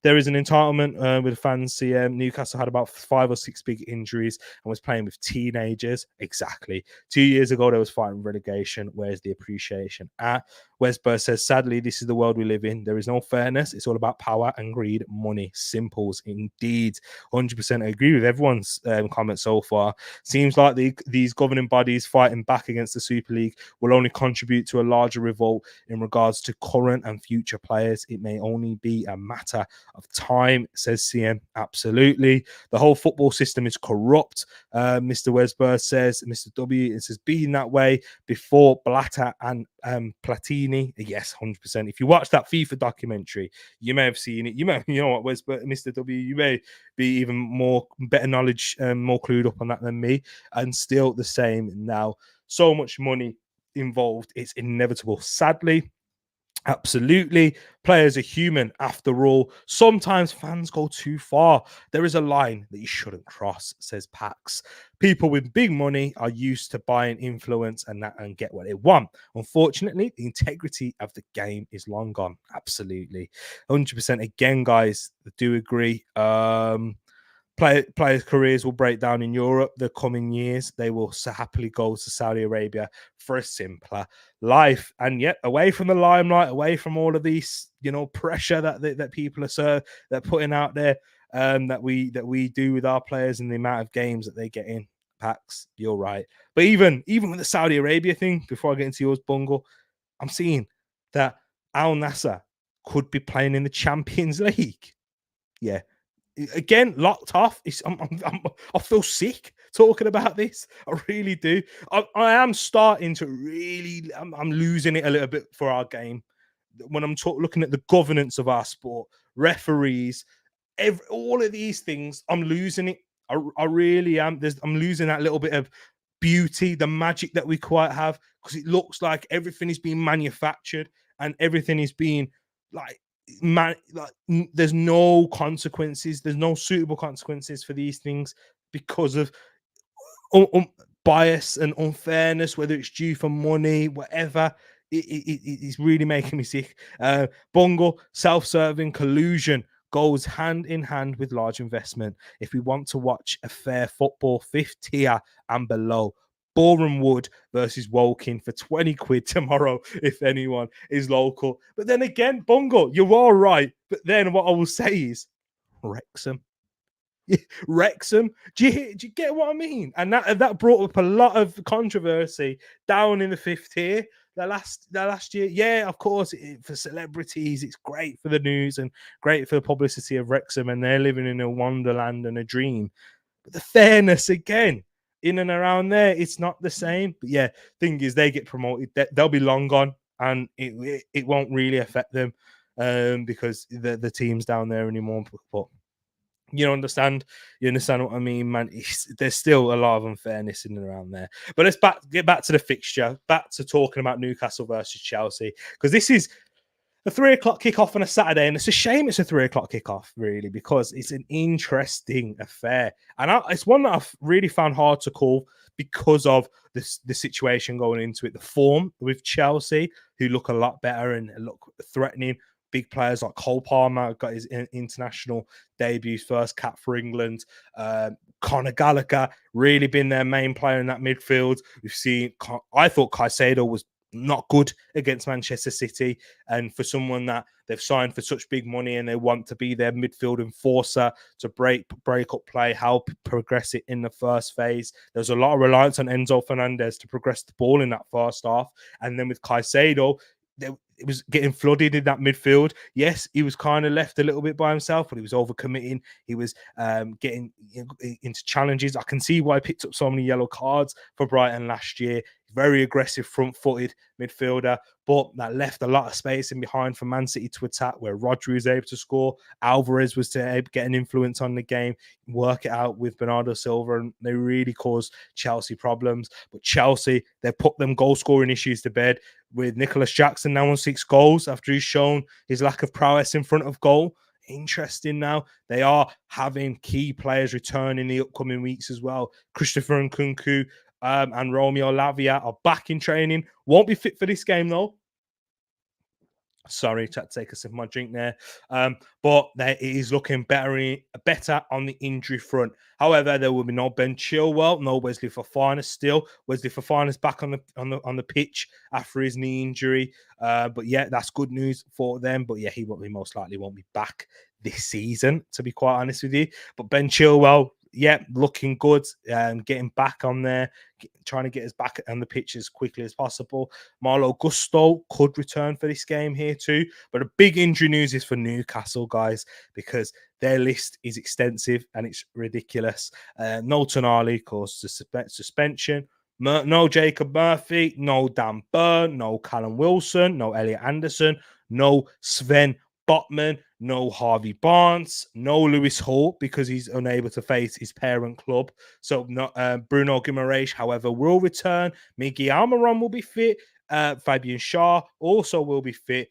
There is an entitlement with fans. CM Newcastle had about 5 or 6 big injuries and was playing with teenagers. Exactly. 2 years ago, they was fighting relegation. Where's the appreciation at? Wesbur says, sadly, this is the world we live in. There is no fairness. It's all about power and greed, money. Simples indeed. 100% agree with everyone's comment so far. Seems like these governing bodies fighting back against the Super League will only contribute to a larger revolt in regards to current and future players. It may only be a matter of time, says CM. Absolutely. The whole football system is corrupt. Mr. Wesbur says, Mr. W, it has been that way before Blatter and Platini. Yes, 100%. If you watch that FIFA documentary, you may have seen it. You know what, Wesbur, Mr. W, you may be even more better knowledge, more clued up on that than me, and still the same now. So much money involved. It's inevitable, sadly. Absolutely. Players are human after all. Sometimes fans go too far. There is a line that you shouldn't cross, says Pax. People with big money are used to buying influence and get what they want. Unfortunately, the integrity of the game is long gone. Absolutely. 100%. Again, guys, I do agree. Players' careers will break down in Europe the coming years. They will happily go to Saudi Arabia for a simpler life, and yet away from the limelight, away from all of these, pressure that people are they're putting out there, that we do with our players and the amount of games that they get in. Pax, you're right. But even with the Saudi Arabia thing, before I get into yours, Bungle, I'm seeing that Al Nassr could be playing in the Champions League. Yeah. Again, locked off. I feel sick talking about this. I really do. I am starting to really. I'm losing it a little bit for our game when I'm looking at the governance of our sport, referees, all of these things. I'm losing it. I really am. I'm losing that little bit of beauty, the magic that we quite have, because it looks like everything is being manufactured and everything is being like there's no consequences, there's no suitable consequences for these things because of bias and unfairness, whether it's due for money, whatever. It's really making me sick. Bungle, self-serving collusion goes hand in hand with large investment. If we want to watch a fair football, fifth tier and below, Boreham Wood versus Woking for 20 quid tomorrow, if anyone is local. But then again, Bungle, you're all right. But then what I will say is Wrexham. Wrexham. Do you get what I mean? And that brought up a lot of controversy down in the fifth tier the last year. Yeah, of course, for celebrities, it's great for the news and great for the publicity of Wrexham, and they're living in a wonderland and a dream. But the fairness again, in and around there, it's not the same. But yeah, thing is, they get promoted, they'll be long gone, and it won't really affect them because the team's down there anymore. But you understand what I mean, man. There's still a lot of unfairness in and around there. But let's get back to the fixture, back to talking about Newcastle versus Chelsea, because this is a 3:00 kickoff on a Saturday, and it's a shame it's a 3:00 kickoff, really, because it's an interesting affair, and it's one that I've really found hard to call because of the situation going into it, the form with Chelsea, who look a lot better and look threatening. Big players like Cole Palmer got his international debut, first cap for England. Conor Gallagher really been their main player in that midfield. We've seen, I thought Caicedo was not good against Manchester City, and for someone that they've signed for such big money and they want to be their midfield enforcer to break up play, help progress it in the first phase. There's a lot of reliance on Enzo Fernandez to progress the ball in that first half, and then with Caicedo, it was getting flooded in that midfield. Yes, he was kind of left a little bit by himself, but he was overcommitting. He was getting into challenges. I can see why he picked up so many yellow cards for Brighton last year. Very aggressive, front-footed midfielder, but that left a lot of space in behind for Man City to attack, where Rodri was able to score. Alvarez was to get an influence on the game, work it out with Bernardo Silva, and they really caused Chelsea problems. But Chelsea, they put them goal-scoring issues to bed, with Nicholas Jackson now on 6 goals after he's shown his lack of prowess in front of goal. Interesting now. They are having key players return in the upcoming weeks as well. Christopher Nkunku and Romeo Lavia are back in training. Won't be fit for this game, though. Sorry, to take a sip of my drink there. But it is looking better on the injury front. However, there will be no Ben Chilwell, no Wesley Fofana still. Wesley Fofana's back on the pitch after his knee injury. But yeah, that's good news for them. But yeah, he most likely won't be back this season, to be quite honest with you. But Ben Chilwell, yeah, looking good, getting back on there, trying to get us back on the pitch as quickly as possible. Marlo Gusto could return for this game here too. But a big injury news is for Newcastle, guys, because their list is extensive and it's ridiculous. No Tonali caused suspension. No Jacob Murphy, no Dan Burn, no Callum Wilson, no Elliot Anderson, no Sven Botman, no Harvey Barnes, no Lewis Hall because he's unable to face his parent club. So Bruno Guimaraes, however, will return. Miggy Almiron will be fit. Fabian Schär also will be fit.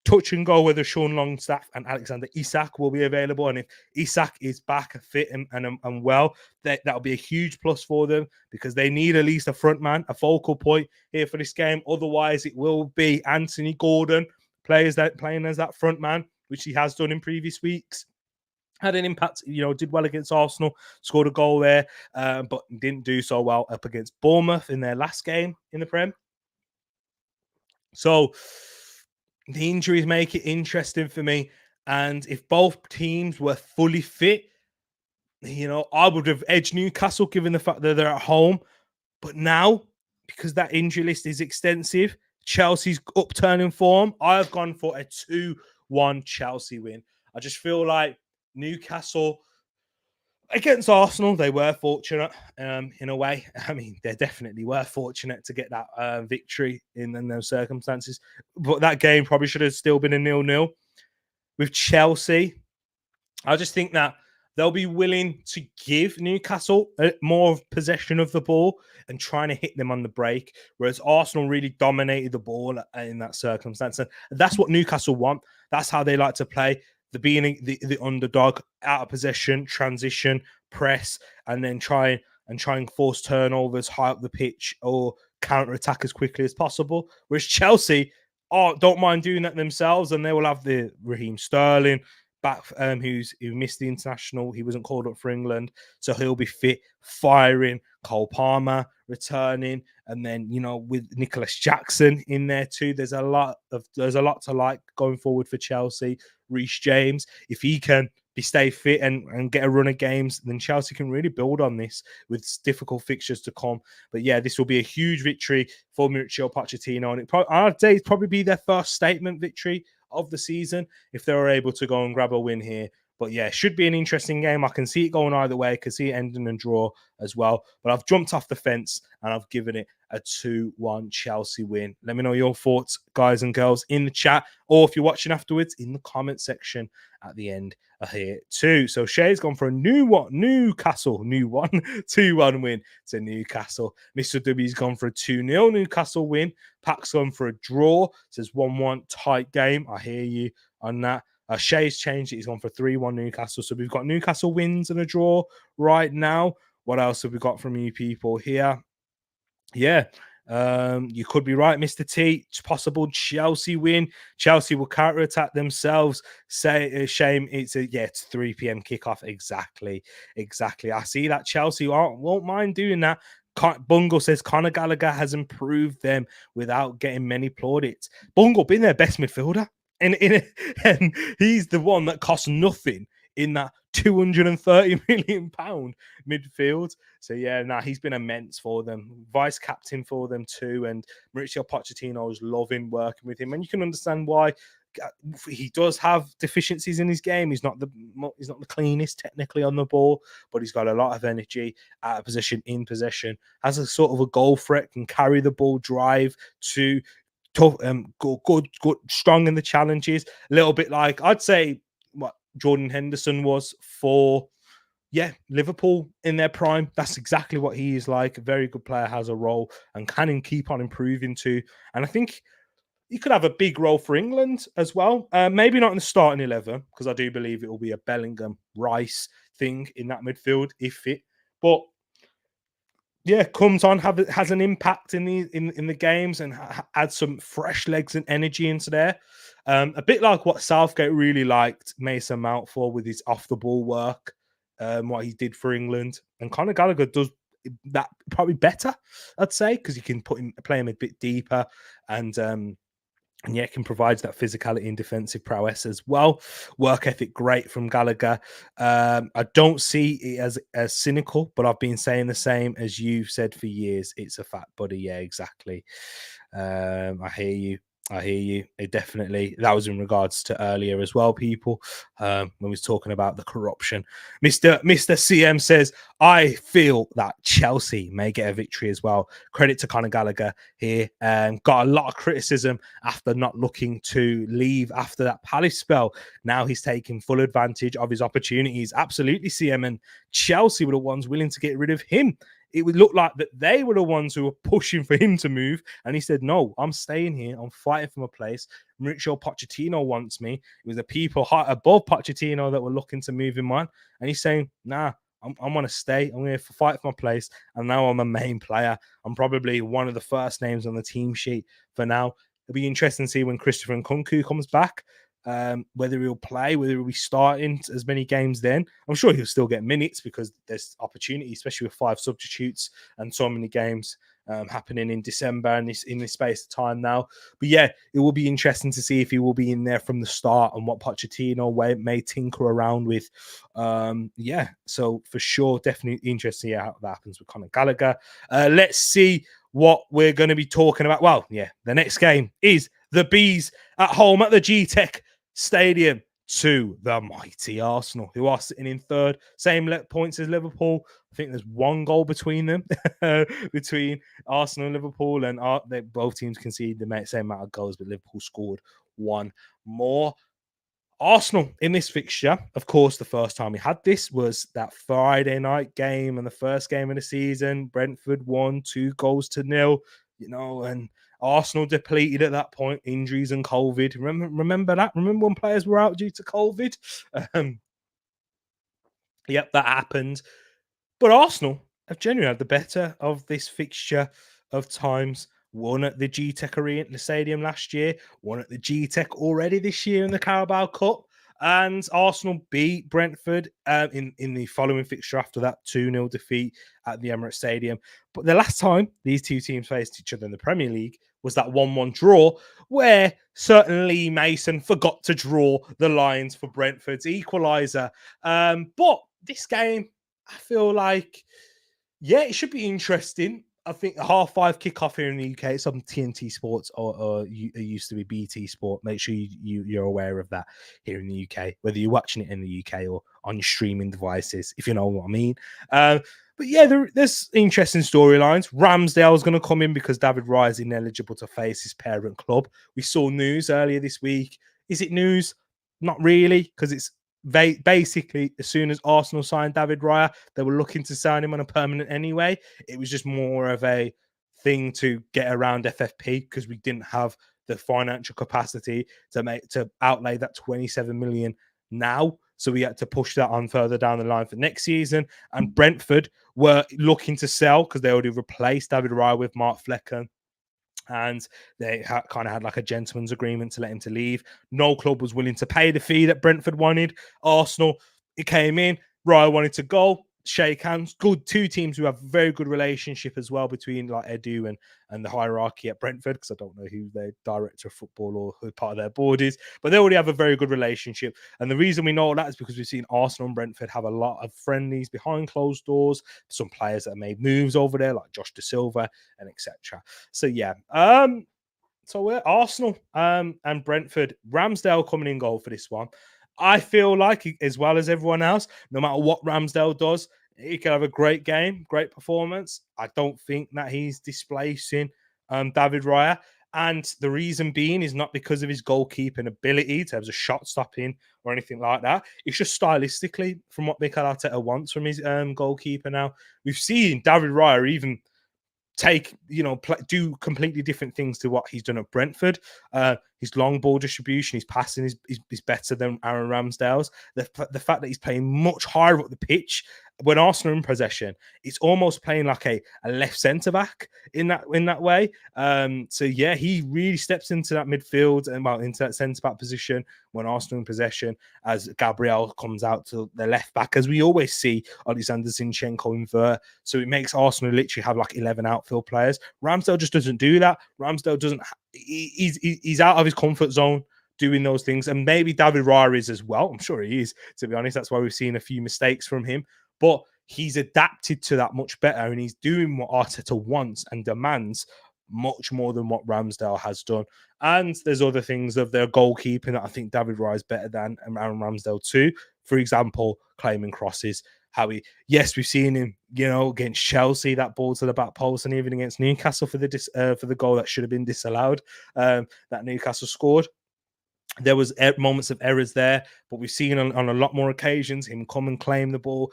Touch and go whether Sean Longstaff and Alexander Isak will be available. And if Isak is back fit and well, that'll be a huge plus for them because they need at least a front man, a focal point here for this game. Otherwise, it will be Anthony Gordon playing as that front man, which he has done in previous weeks. had an impact, did well against Arsenal, scored a goal there, but didn't do so well up against Bournemouth in their last game in the Prem. So the injuries make it interesting for me. And if both teams were fully fit, I would have edged Newcastle given the fact that they're at home. But now, because that injury list is extensive, Chelsea's upturning form, I have gone for a 2-1 Chelsea win. I just feel like Newcastle against Arsenal, they were fortunate in a way. I mean, they definitely were fortunate to get that victory in those circumstances. But that game probably should have still been a 0-0. With Chelsea, I just think that they'll be willing to give Newcastle more possession of the ball and trying to hit them on the break, whereas Arsenal really dominated the ball in that circumstance. And that's what Newcastle want. That's how they like to play. The underdog, out of possession, transition, press, and then try and force turnovers high up the pitch or counter attack as quickly as possible. Whereas Chelsea don't mind doing that themselves, and they will have the Raheem Sterling back, who missed the international. He wasn't called up for England, so he'll be fit, firing. Cole Palmer returning, and then with Nicholas Jackson in there too. There's a lot to like going forward for Chelsea. Reece James, if he can stay fit and get a run of games, then Chelsea can really build on this with difficult fixtures to come. But yeah, this will be a huge victory for Mauricio Pochettino, and I'd say it'd probably be their first statement victory of the season if they were able to go and grab a win here. But yeah, should be an interesting game. I can see it going either way. I can see it ending in draw as well. But I've jumped off the fence and I've given it a 2-1 Chelsea win. Let me know your thoughts, guys and girls, in the chat, or if you're watching afterwards, in the comment section at the end here too. So Shay's gone for a Newcastle 2-1 win to Newcastle. Mr. W's gone for a 2-0 Newcastle win. Pac's gone for a draw. Says 1-1 tight game. I hear you on that. Shay's changed it. He's gone for 3-1 Newcastle. So we've got Newcastle wins and a draw right now. What else have we got from you people here? Yeah, you could be right, Mr. T. It's possible Chelsea win. Chelsea will counter-attack themselves. Say shame. It's 3 p.m. kickoff. Exactly. I see that Chelsea won't mind doing that. Bungle says Conor Gallagher has improved them without getting many plaudits. Bungle been their best midfielder, and he's the one that costs nothing in that £230 million midfield. So yeah, he's been immense for them. Vice captain for them too, and Mauricio Pochettino is loving working with him, and you can understand why. He does have deficiencies in his game. He's not the cleanest technically on the ball, but he's got a lot of energy out of position, in possession, has a sort of a goal threat, can carry the ball, drive to tough, good, strong in the challenges. A little bit like I'd say what Jordan Henderson was for Liverpool in their prime. That's exactly what he is like. A very good player, has a role, and can keep on improving too. And I think he could have a big role for England as well. Maybe not in the starting 11, because I do believe it will be a Bellingham Rice thing in that midfield if fit. But yeah, comes on, has an impact in the games, and adds some fresh legs and energy into there. A bit like what Southgate really liked Mason Mount for with his off the ball work, what he did for England, and Conor Gallagher does that probably better, I'd say, because you can play him a bit deeper, and can provide that physicality and defensive prowess as well. Work ethic great from Gallagher. I don't see it as cynical, but I've been saying the same as you've said for years. It's a fact, buddy. Yeah, exactly. I hear you. It definitely, that was in regards to earlier as well, people, when we was talking about the corruption. Mr. CM says, I feel that Chelsea may get a victory as well. Credit to Conor Gallagher here. Got a lot of criticism after not looking to leave after that Palace spell. Now he's taking full advantage of his opportunities. Absolutely, CM, and Chelsea were the ones willing to get rid of him. It would look like that they were the ones who were pushing for him to move. And he said, no, I'm staying here. I'm fighting for my place. Mauricio Pochettino wants me. It was the people above Pochettino that were looking to move him on. And he's saying, nah, I'm going to stay. I'm going to fight for my place. And now I'm a main player. I'm probably one of the first names on the team sheet for now. It'll be interesting to see when Christopher Nkunku comes back. whether he'll play, whether he'll be starting as many games then. I'm sure he'll still get minutes because there's opportunity, especially with 5 substitutes and so many games happening in December and in this space of time now. But yeah, it will be interesting to see if he will be in there from the start and what Pochettino may tinker around with. So for sure, definitely interesting to see how that happens with Conor Gallagher. Let's see what we're going to be talking about. Well, yeah, the next game is the Bees at home at the Etihad Stadium to the mighty Arsenal, who are sitting in third, same points as Liverpool. I think there's 1 goal between them, between Arsenal and Liverpool, and both teams conceded the same amount of goals, but Liverpool scored 1 more. Arsenal in this fixture, of course, the first time we had this was that Friday night game and the first game of the season. Brentford won 2-0, and Arsenal depleted at that point, injuries and COVID. Remember that? Remember when players were out due to COVID? Yep, that happened. But Arsenal have genuinely had the better of this fixture of times. Won at the Etihad Stadium last year, won at the Etihad already this year in the Carabao Cup. And Arsenal beat Brentford in the following fixture after that 2-0 defeat at the Emirates Stadium. But the last time these two teams faced each other in the Premier League was that 1-1 draw, where certainly Mason forgot to draw the lines for Brentford's equaliser. But this game, I feel like, yeah, it should be interesting. I think the 5:30 kickoff here in the UK, it's on TNT Sports or it used to be BT Sport. Make sure you're aware of that here in the UK, whether you're watching it in the UK or on your streaming devices, if you know what I mean. But yeah, there's interesting storylines. Ramsdale's going to come in because David Raya is ineligible to face his parent club. We saw news earlier this week. Is it news? Not really, because it's basically, as soon as Arsenal signed David Raya, they were looking to sign him on a permanent anyway. It was just more of a thing to get around FFP because we didn't have the financial capacity to outlay that 27 million now. So we had to push that on further down the line for next season. And Brentford were looking to sell because they already replaced David Raya with Mark Flecker. And they kind of had like a gentleman's agreement to let him to leave. No club was willing to pay the fee that Brentford wanted. Arsenal, it came in. Raya wanted to go, shake hands. Good 2 teams who have very good relationship as well between like Edu and the hierarchy at Brentford, because I don't know who their director of football or who part of their board is, but they already have a very good relationship. And the reason we know that is because we've seen Arsenal and Brentford have a lot of friendlies behind closed doors. Some players that have made moves over there, like Josh Da Silva and etc. So yeah, so we're Arsenal and Brentford. Ramsdale coming in goal for this one. I feel like, as well as everyone else, no matter what Ramsdale does, he can have a great game, great performance. I don't think that he's displacing David Raya. And the reason being is not because of his goalkeeping ability in terms of shot stopping or anything like that. It's just stylistically from what Mikel Arteta wants from his goalkeeper now. We've seen David Raya even do completely different things to what he's done at Brentford. His long ball distribution, his passing is better than Aaron Ramsdale's. The fact that he's playing much higher up the pitch when Arsenal are in possession, it's almost playing like a left centre back in that way. So yeah, he really steps into that midfield and into that centre back position when Arsenal in possession, as Gabriel comes out to the left back, as we always see Alexander Zinchenko invert. So it makes Arsenal literally have like 11 outfield players. Ramsdale just doesn't do that. Ramsdale doesn't. He's out of his comfort zone doing those things, and maybe David Raya is as well. I'm sure he is, to be honest. That's why we've seen a few mistakes from him. But he's adapted to that much better, and he's doing what Arteta wants and demands much more than what Ramsdale has done. And there's other things of their goalkeeping that I think David Raya is better than Aaron Ramsdale too. For example, claiming crosses. We've seen him, against Chelsea, that ball to the back post, and even against Newcastle for the goal that should have been disallowed, that Newcastle scored. There was moments of errors there, but we've seen on a lot more occasions him come and claim the ball,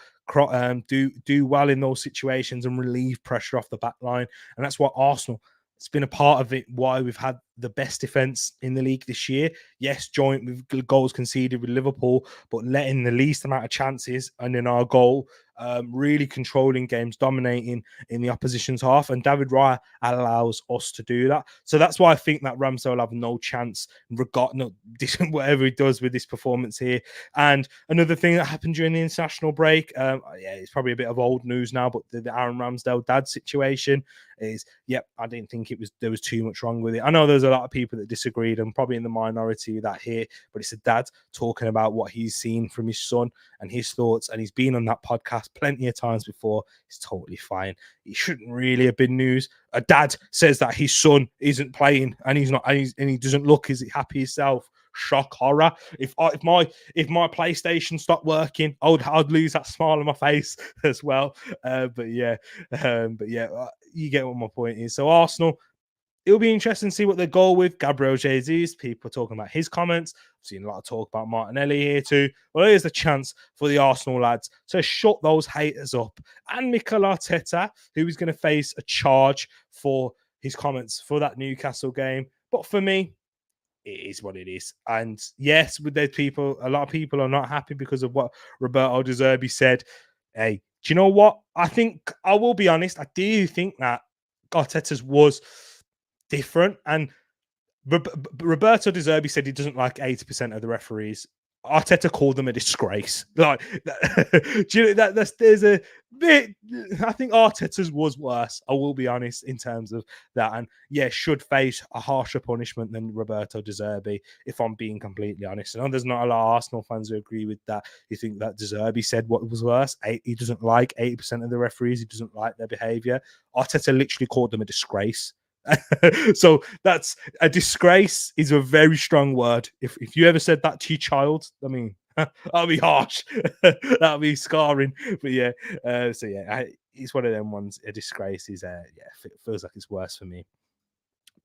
do well in those situations and relieve pressure off the back line. And that's what Arsenal, it's been a part of it, why we've had the best defense in the league this year. Yes, joint with goals conceded with Liverpool, but letting the least amount of chances and in our goal, really controlling games, dominating in the opposition's half. And David Raya allows us to do that. So that's why I think that Ramsdale will have no chance, whatever he does with this performance here. And another thing that happened during the international break, it's probably a bit of old news now, but the Aaron Ramsdale dad situation is, I didn't think there was too much wrong with it. I know there's a lot of people that disagreed. I'm probably in the minority with that here, but it's a dad talking about what he's seen from his son and his thoughts, and he's been on that podcast plenty of times before. It's totally fine. It shouldn't really have been news. A dad says that his son isn't playing and he's not, and he doesn't look as happy himself. Shock, horror. If my PlayStation stopped working, I'd lose that smile on my face as well. But you get what my point is. So Arsenal, it'll be interesting to see what they go with. Gabriel Jesus, people talking about his comments. I've seen a lot of talk about Martinelli here too. Well, here's a chance for the Arsenal lads to shut those haters up. And Mikel Arteta, who is going to face a charge for his comments for that Newcastle game. But for me, it is what it is. And yes, with those people, a lot of people are not happy because of what Roberto De Zerbi said. Hey, do you know what? I will be honest, I do think that Arteta's was different. And Roberto De Zerbi said he doesn't like 80% of the referees. Arteta called them a disgrace. Like, do you know there's a bit. I think Arteta's was worse. I will be honest in terms of that, and should face a harsher punishment than Roberto De Zerbi. If I'm being completely honest, I know there's not a lot of Arsenal fans who agree with that. You think that De Zerbi said what was worse? He doesn't like 80% of the referees. He doesn't like their behaviour. Arteta literally called them a disgrace. So that's a disgrace is a very strong word. If you ever said that to your child, I mean, that'll be harsh. That'll be scarring. But it's one of them ones. A disgrace is it feels like it's worse for me.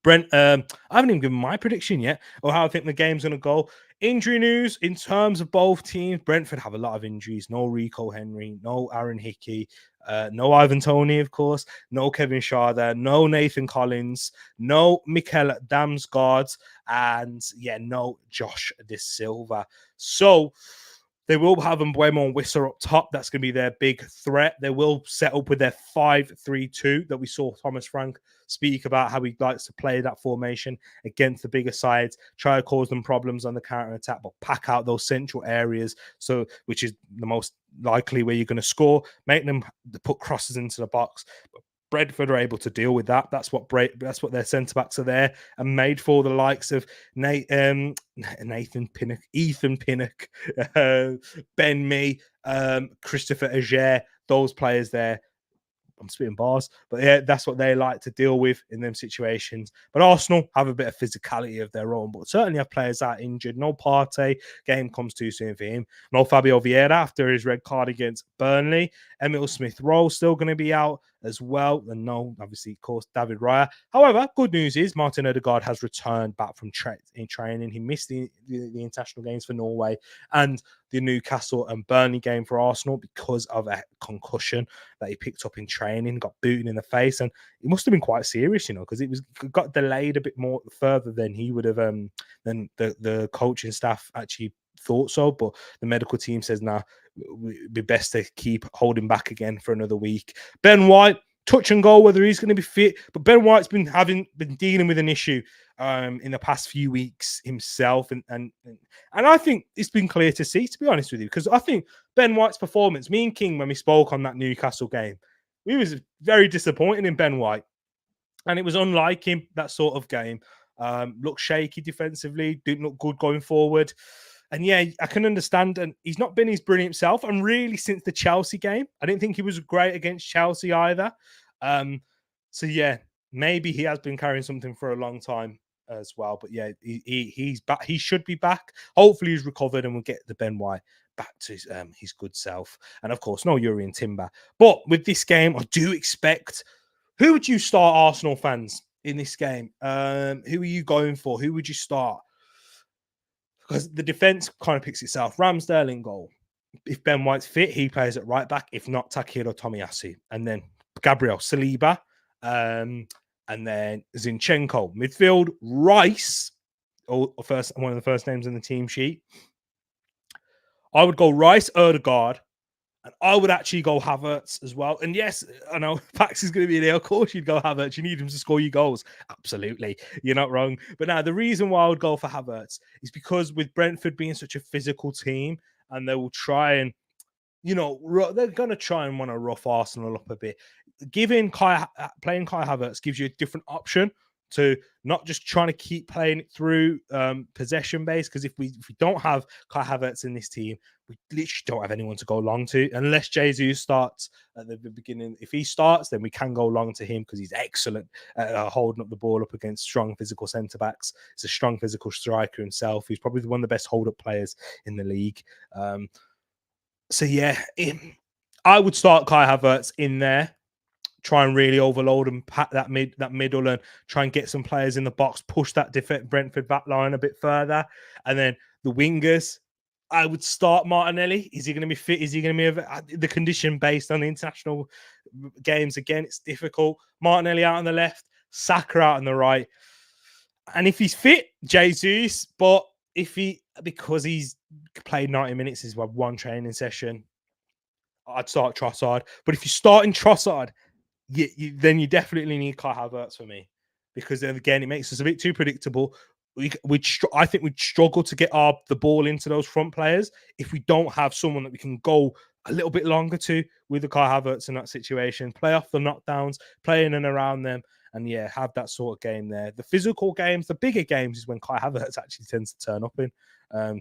Brent, I haven't even given my prediction yet or how I think the game's going to go. Injury news in terms of both teams. Brentford have a lot of injuries. No Rico Henry, no Aaron Hickey, no Ivan Toney, of course, no Kevin Schade, no Nathan Collins, no Mikel Damsgaard, and no Josh De Silva. So they will have Mbeumo and Wissa up top. That's going to be their big threat. They will set up with their 5-3-2 that we saw Thomas Frank speak about, how he likes to play that formation against the bigger sides, try to cause them problems on the counter attack, but pack out those central areas, so which is the most likely where you're going to score, make them put crosses into the box. Brentford are able to deal with that. That's what their centre backs are there and made for. The likes of Nathan Pinnock, Ethan Pinnock, Ben Mee, Christopher Ager, those players there. I'm spitting bars, but that's what they like to deal with in them situations. But Arsenal have a bit of physicality of their own, but certainly have players that are injured. No Partey, game comes too soon for him. No Fabio Vieira after his red card against Burnley. Emil Smith-Rowe still going to be out as well. And no, obviously, of course, David Raya. However, good news is Martin Odegaard has returned back from training. He missed the international games for Norway and the Newcastle and Burnley game for Arsenal because of a concussion that he picked up in training, got booted in the face, and it must have been quite serious, because it got delayed a bit more further than he would have than the coaching staff actually thought so. But the medical team says it'd be best to keep holding back again for another week. Ben White, touch and go whether he's going to be fit, but Ben White's been dealing with an issue in the past few weeks himself, and I think it's been clear to see, to be honest with you, because I think Ben White's performance, me and King, when we spoke on that Newcastle game, we was very disappointed in Ben White, and it was unlike him, that sort of game. Looked shaky defensively, didn't look good going forward. And I can understand. And he's not been his brilliant self. And really, since the Chelsea game, I didn't think he was great against Chelsea either. Maybe he has been carrying something for a long time as well. But he's back. He should be back. Hopefully, he's recovered and we'll get the Ben White back to his good self. And of course, no Urian Timber. But with this game, I do expect. Who would you start, Arsenal fans, in this game? Who are you going for? Who would you start? Because the defense kind of picks itself. Ramsdale in goal. If Ben White's fit, he plays at right back. If not, Takehiro Tomiyasu. And then Gabriel Saliba. And and then Zinchenko. Midfield, Rice, one of the first names in the team sheet. I would go Rice, Ødegaard, and I would actually go Havertz as well. And yes, I know Pax is going to be there. Of course, you'd go Havertz. You need him to score you goals. Absolutely. You're not wrong. But now, the reason why I would go for Havertz is because with Brentford being such a physical team, and they will try and, they're going to try and want to rough Arsenal up a bit. Playing Kai Havertz gives you a different option to not just trying to keep playing it through possession base. Because if we don't have Kai Havertz in this team, we literally don't have anyone to go long to unless Jesus starts at the beginning. If he starts, then we can go long to him because he's excellent at holding up the ball up against strong physical centre backs. He's a strong physical striker himself. He's probably one of the best hold up players in the league. I would start Kai Havertz in there. Try and really overload and pack that middle and try and get some players in the box, push that Brentford back line a bit further. And then the wingers, I would start Martinelli. Is he going to be fit? Is he going to be the condition based on the international games? Again, it's difficult. Martinelli out on the left, Saka out on the right. And if he's fit, Jesus. But because he's played 90 minutes, is one training session, I'd start Trossard. But if you're starting Trossard, then you definitely need Kai Havertz for me, because then again it makes us a bit too predictable. I think we'd struggle to get the ball into those front players if we don't have someone that we can go a little bit longer to with the Kai Havertz in that situation. Play off the knockdowns, play in and around them, and have that sort of game there. The physical games, the bigger games, is when Kai Havertz actually tends to turn up in.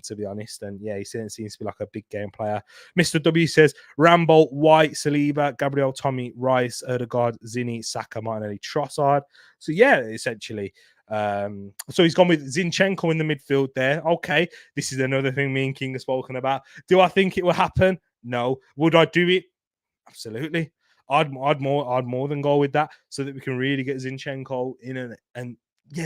To be honest, and he seems to be like a big game player. Mr. W says Rambo, White, Saliba, Gabriel, Tommy, Rice, Ødegaard, Zini, Saka, Martinelli, Trossard. So essentially. So he's gone with Zinchenko in the midfield there. Okay, this is another thing me and King have spoken about. Do I think it will happen? No. Would I do it? Absolutely. I'd more than go with that so that we can really get Zinchenko in and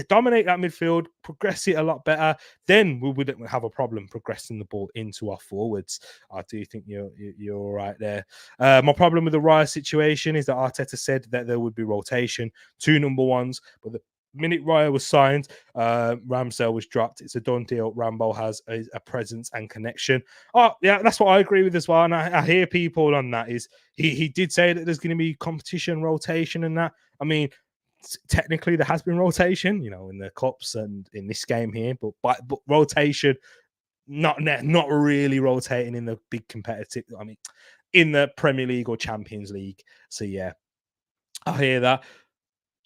dominate that midfield, progress it a lot better. Then we wouldn't have a problem progressing the ball into our forwards. I do think you're all right there. My problem with the Raya situation is that Arteta said that there would be rotation, 2 number ones, but the minute Raya was signed, Ramsdale was dropped. It's a done deal. Rambo has a presence and connection. Oh, yeah, that's what I agree with as well. And I hear people on that is he did say that there's going to be competition, rotation, and that. I mean, technically there has been rotation, in the cups and in this game here, but rotation, not really rotating in the big competitive. I mean, in the Premier League or Champions League. So I hear that.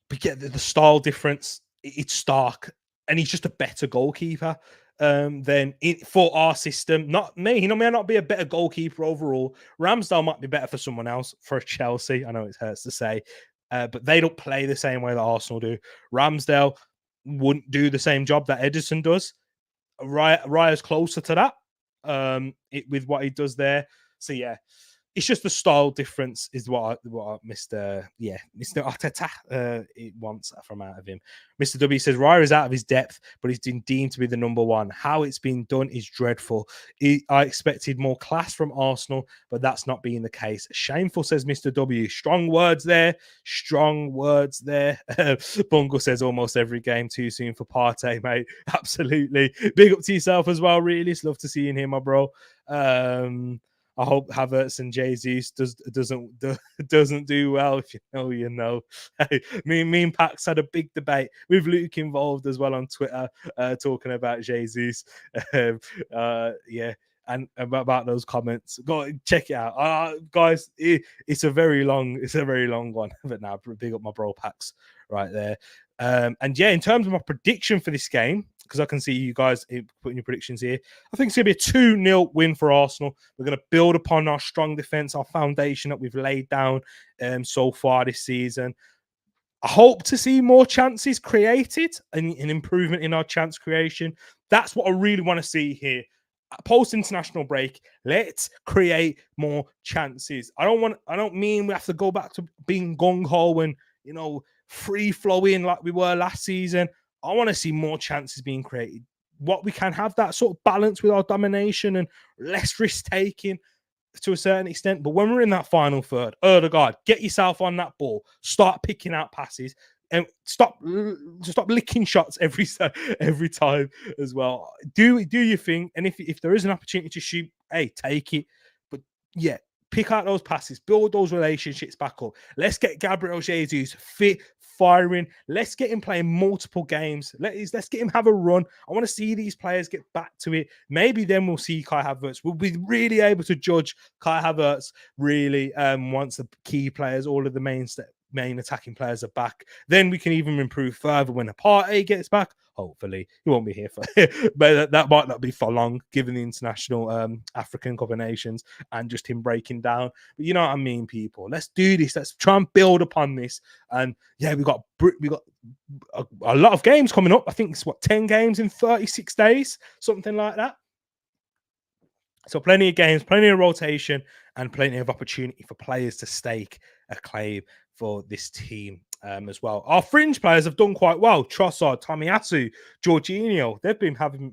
But the style difference, it's stark, and he's just a better goalkeeper for our system. Not me. He may not be a better goalkeeper overall. Ramsdale might be better for someone else, for Chelsea. I know it hurts to say, but they don't play the same way that Arsenal do. Ramsdale wouldn't do the same job that Ederson does. Raya's closer to that with what he does there. So it's just the style difference is what Mr. Arteta wants from out of him. Mr. W says Raya is out of his depth, but he's been deemed to be the number one. How it's been done is dreadful. I expected more class from Arsenal, but that's not being the case. Shameful, says Mr. W. Strong words there. Bungle says almost every game too soon for Partey, mate. Absolutely. Big up to yourself as well. Really, it's love to see you in here, my bro. I hope Havertz and Jesus doesn't do well. If you know. Me and Pax had a big debate with Luke involved as well on Twitter, talking about Jesus. And about those comments. Go check it out, guys. It's a very long one. But now, big up my bro Pax right there. And in terms of my prediction for this game, because I can see you guys putting your predictions here, I think it's going to be a 2-0 win for Arsenal. We're going to build upon our strong defense, our foundation that we've laid down so far this season. I hope to see more chances created and an improvement in our chance creation. That's what I really want to see here. Post-international break, let's create more chances. I don't mean we have to go back to being gung-ho and, free-flowing like we were last season. I want to see more chances being created. What we can have that sort of balance with our domination and less risk-taking to a certain extent. But when we're in that final third, Ødegaard, get yourself on that ball. Start picking out passes. and stop licking shots every time as well. Do your thing, and if there is an opportunity to shoot, hey, take it. But yeah, pick out those passes, build those relationships back up. Let's get Gabriel Jesus fit, firing. Let's get him playing multiple games. Let's get him have a run. I want to see these players get back to it. Maybe then we'll see Kai Havertz. We'll be really able to judge Kai Havertz really once the key players, all of the main attacking players are back. Then we can even improve further when Partey gets back. Hopefully, he won't be here for, but that might not be for long, given the international African Cup of Nations and just him breaking down. But you know what I mean, people. Let's do this. Let's try and build upon this. And yeah, we got a lot of games coming up. I think it's 10 games in 36 days, something like that. So plenty of games, plenty of rotation, and plenty of opportunity for players to stake a claim for this team as well. Our fringe players have done quite well. Trossard, Tomiyasu, Jorginho, they've been having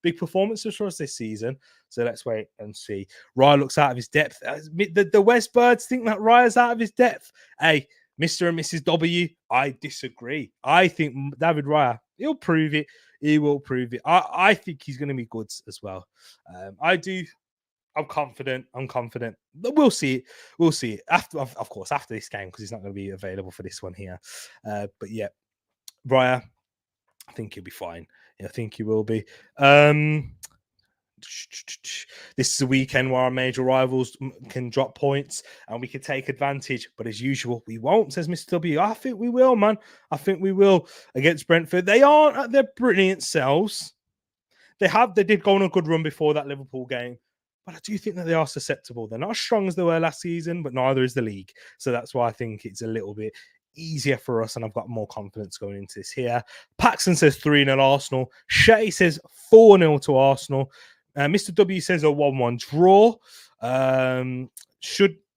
big performances for us this season. So let's wait and see. Raya looks out of his depth. The West Birds think that Raya's out of his depth. Hey, Mr. and Mrs. W, I disagree. I think David Raya, he'll prove it. He will prove it. I think he's going to be good as well. I do. I'm confident. We'll see it. We'll see it after, of course, after this game, because he's not going to be available for this one here. But yeah, Raya, I think he'll be fine. Yeah, I think he will be. This is a weekend where our major rivals can drop points and we can take advantage. But as usual, we won't, says Mr. W. I think we will, man. I think we will against Brentford. They aren't at their brilliant selves. They did go on a good run before that Liverpool game. But I do think that they are susceptible. They're not as strong as they were last season, but neither is the league. So that's why I think it's a little bit easier for us, and I've got more confidence going into this here. Paxton says 3-0 Arsenal. Shay says 4-0 to Arsenal. Mr. W says a 1-1 draw.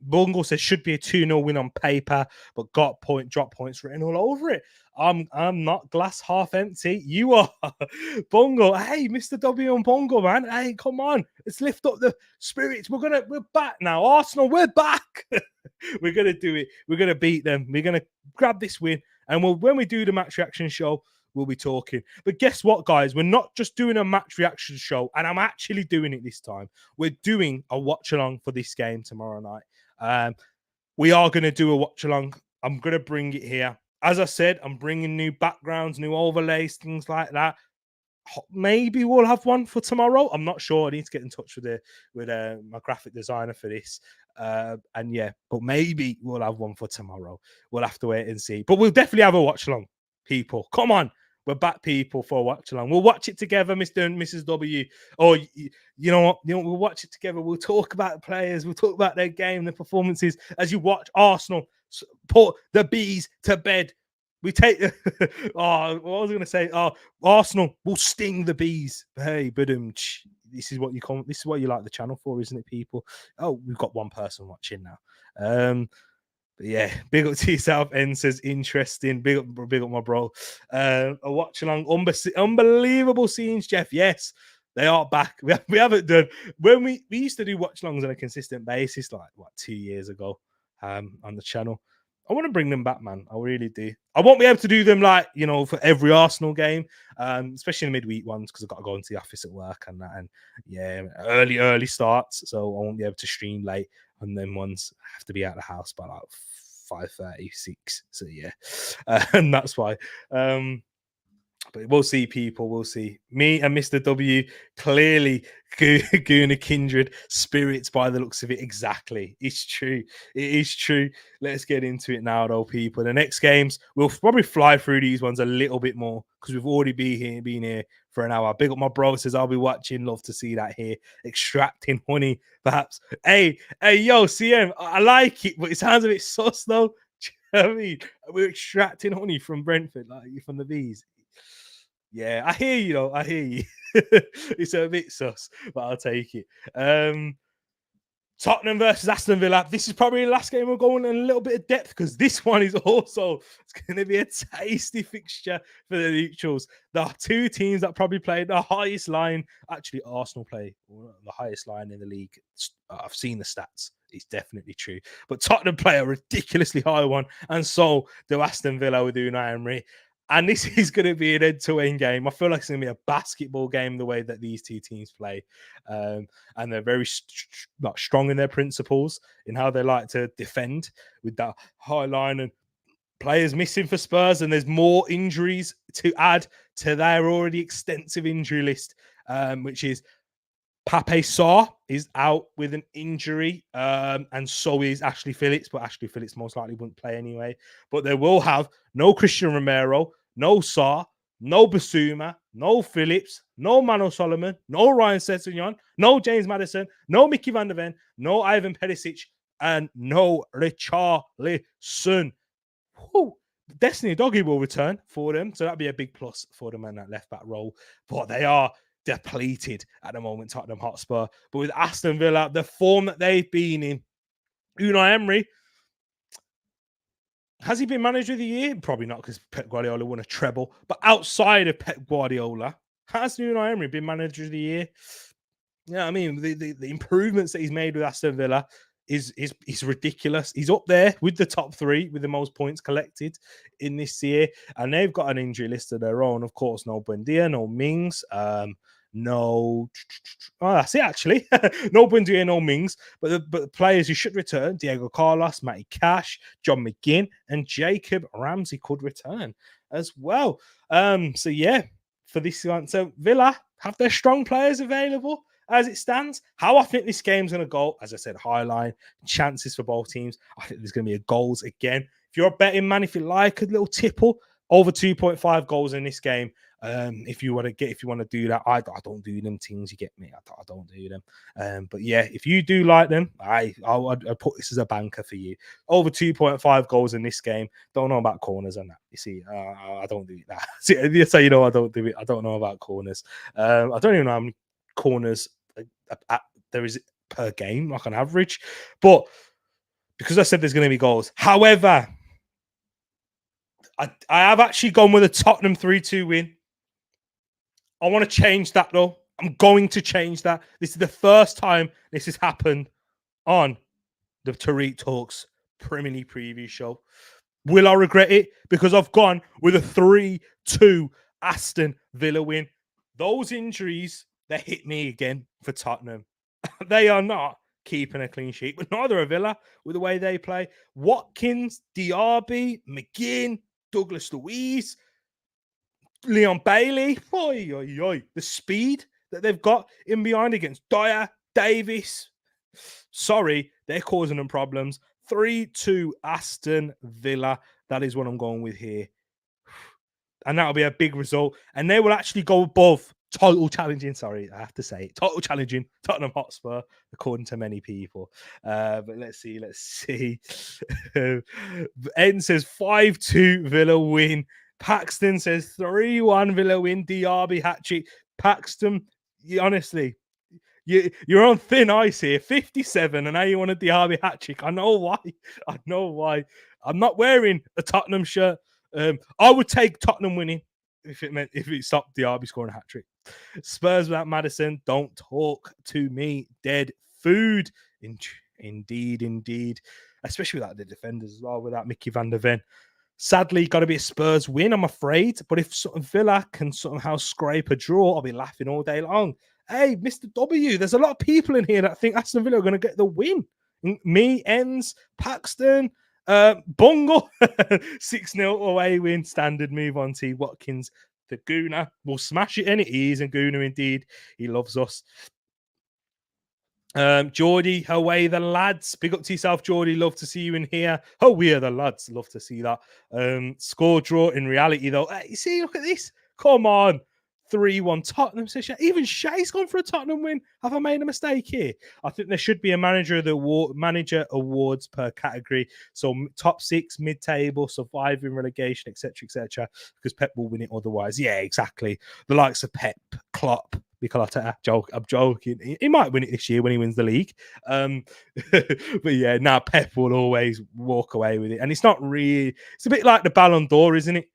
Bungle says should be a 2-0 win on paper, but drop points written all over it. I'm not glass half empty. You are. Bungle. Hey, Mr. W and Bungle, man. Hey, come on. Let's lift up the spirits. We're back now. Arsenal, we're back. We're gonna do it. We're gonna beat them. We're gonna grab this win. And when we do the match reaction show, we'll be talking. But guess what, guys? We're not just doing a match reaction show, and I'm actually doing it this time. We're doing a watch along for this game tomorrow night. We are going to do a watch along. I'm going to bring it here. As I said, I'm bringing new backgrounds, new overlays, things like that. Maybe we'll have one for tomorrow. I'm not sure. I need to get in touch with my graphic designer for this. And yeah, but maybe we'll have one for tomorrow. We'll have to wait and see. But we'll definitely have a watch along, people. Come on. We're back, people, for a watch along. We'll watch it together, Mr. and Mrs. W. Or you know what? We'll watch it together. We'll talk about the players. We'll talk about their game, their performances as you watch Arsenal put the bees to bed. We take what was I going to say? Arsenal will sting the bees. Hey, this is what you like the channel for, isn't it, people? Oh, we've got one person watching now. But yeah, big up to yourself. N says interesting. Big up my bro. A watch along. Unbelievable scenes, Jeff. Yes, they are back. We haven't done when we used to do watch alongs on a consistent basis, like 2 years ago, on the channel. I want to bring them back, man. I really do. I won't be able to do them for every Arsenal game, especially in the midweek ones, because I've got to go into the office at work and that. And yeah, early starts, so I won't be able to stream late. And then ones I have to be out of the house by like 5:36. So yeah, and that's why. But we'll see, people. We'll see. Me and Mr. W clearly Guna kindred spirits by the looks of it. Exactly. It's true. It is true. Let's get into it now, though, people. The next games, we'll probably fly through these ones a little bit more because we've already been here for an hour. Big up my bro says, I'll be watching. Love to see that here. Extracting honey, perhaps. Hey, yo, CM, I like it, but it sounds a bit sus, though. I mean, we're extracting honey from Brentford, like from the bees. Yeah, I hear you, though. I hear you. It's a bit sus, but I'll take it. Tottenham versus Aston Villa. This is probably the last game we're going in a little bit of depth because this one is also going to be a tasty fixture for the neutrals. There are two teams that probably played the highest line. Actually, Arsenal play the highest line in the league. I've seen the stats. It's definitely true. But Tottenham play a ridiculously high one, and so do Aston Villa with Unai Emery. And this is going to be an end-to-end game. I feel like it's going to be a basketball game the way that these two teams play. And they're very strong in their principles, in how they like to defend with that high line and players missing for Spurs. And there's more injuries to add to their already extensive injury list, which is Pape Sarr is out with an injury, and so is Ashley Phillips, but Ashley Phillips most likely wouldn't play anyway. But they will have no Christian Romero, no Sarr, no Basuma, no Phillips, no Mano Solomon, no Ryan Sessegnon, no James Maddison, no Mickey van der Ven, no Ivan Perisic, and no Richarlison. Destiny Doggy will return for them, so that'd be a big plus for them in that left back role. But they are depleted at the moment, Tottenham Hotspur. But with Aston Villa, the form that they've been in, Unai Emery, has he been manager of the year? Probably not, because Pep Guardiola won a treble. But outside of Pep Guardiola, has Unai Emery been manager of the year? Yeah, I mean, the improvements that he's made with Aston Villa is ridiculous. He's up there with the top three with the most points collected in this year, and they've got an injury list of their own. Of course, no Buendia, no Mings, that's it actually. No Buendia, no Mings, but the players who should return: Diego Carlos, Matty Cash, John McGinn, and Jacob Ramsey could return as well. So yeah, for this one, so Villa have their strong players available. As it stands, how I think this game's going to go, as I said, high line, chances for both teams. I think there's going to be a goals again. If you're a betting man, if you like a little tipple, over 2.5 goals in this game. If you want to do that, I don't do them things. You get me? I don't do them. But yeah, if you do like them, I'd put this as a banker for you. Over 2.5 goals in this game. Don't know about corners and that. You see, I don't do that. So you know I don't do it. I don't know about corners. I don't even know how many corners there is per game, like on average. But because I said there's going to be goals. However, I have actually gone with a Tottenham 3-2 win. I want to change that, though. I'm going to change that. This is the first time this has happened on the Tereak Talks Premier League preview show. Will I regret it? Because I've gone with a 3-2 Aston Villa win. Those injuries, they hit me again for Tottenham. They are not keeping a clean sheet, but neither are Villa with the way they play. Watkins, Diaby, McGinn, Douglas Luiz, Leon Bailey. The speed that they've got in behind against Dyer, Davis. Sorry, they're causing them problems. 3-2 Aston Villa. That is what I'm going with here. And that'll be a big result. And they will actually go above total challenging. Sorry, I have to say it. Total challenging Tottenham Hotspur, according to many people. But let's see. Ed says 5-2 Villa win. Paxton says 3-1 Villa win. Diaby hat-trick. Paxton, honestly, you're on thin ice here. 57, and now you want a Diaby hat-trick. I know why. I'm not wearing a Tottenham shirt. I would take Tottenham winning if it stopped Diaby scoring a hat-trick. Spurs without Maddison, don't talk to me. Dead food. Indeed. Especially without the defenders as well, without Mickey van der Ven. Sadly, got to be a Spurs win, I'm afraid. But if Villa can somehow scrape a draw, I'll be laughing all day long. Hey, Mr. W, there's a lot of people in here that think Aston Villa are going to get the win. Me, Enns, Paxton, Bungle, 6-0 away win, standard move on to Watkins. The Gooner will smash it in it. He is a Gooner indeed. He loves us. Geordie, away the lads. Big up to yourself, Geordie. Love to see you in here. Oh, we are the lads. Love to see that. Score draw in reality, though. You see, look at this. Come on. 3-1 Tottenham. Even Shay's gone for a Tottenham win. Have I made a mistake here? I think there should be a manager awards per category. So top 6, mid-table, surviving relegation, etc. Because Pep will win it otherwise. Yeah, exactly. The likes of Pep, Klopp, I'm joking. He might win it this year when he wins the league. But yeah, now Pep will always walk away with it. And it's not really, it's a bit like the Ballon d'Or, isn't it?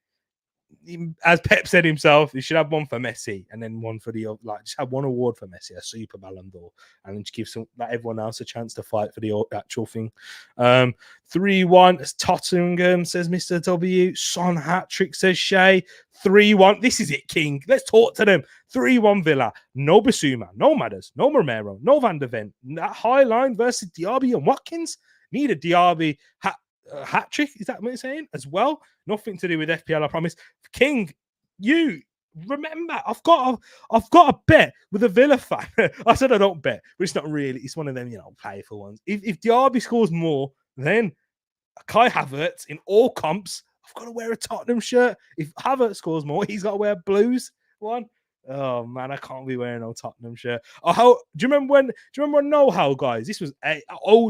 as Pep said himself, he should have one for Messi and then one for the just have one award for Messi, a Super Ballon d'Or, and then just give everyone else a chance to fight for the actual thing. 3-1 Tottenham, says Mr. W. Son hat trick, says Shay. 3-1. This is it, King. Let's talk to them. 3-1 Villa. No Basuma, no Madders, no Romero, no Van der Ven. That high line versus Diaby and Watkins. Need a Diaby hat trick. Is that what you're saying as well? Nothing to do with FPL, I promise. King, you remember, I've got a bet with a Villa fan. I said I don't bet, but it's not really. It's one of them, playful ones. If Diaby scores more, then Kai Havertz in all comps, I've got to wear a Tottenham shirt. If Havertz scores more, he's got to wear blues one. Oh man, I can't be wearing no Tottenham shirt. Do you remember when know-how, guys? This was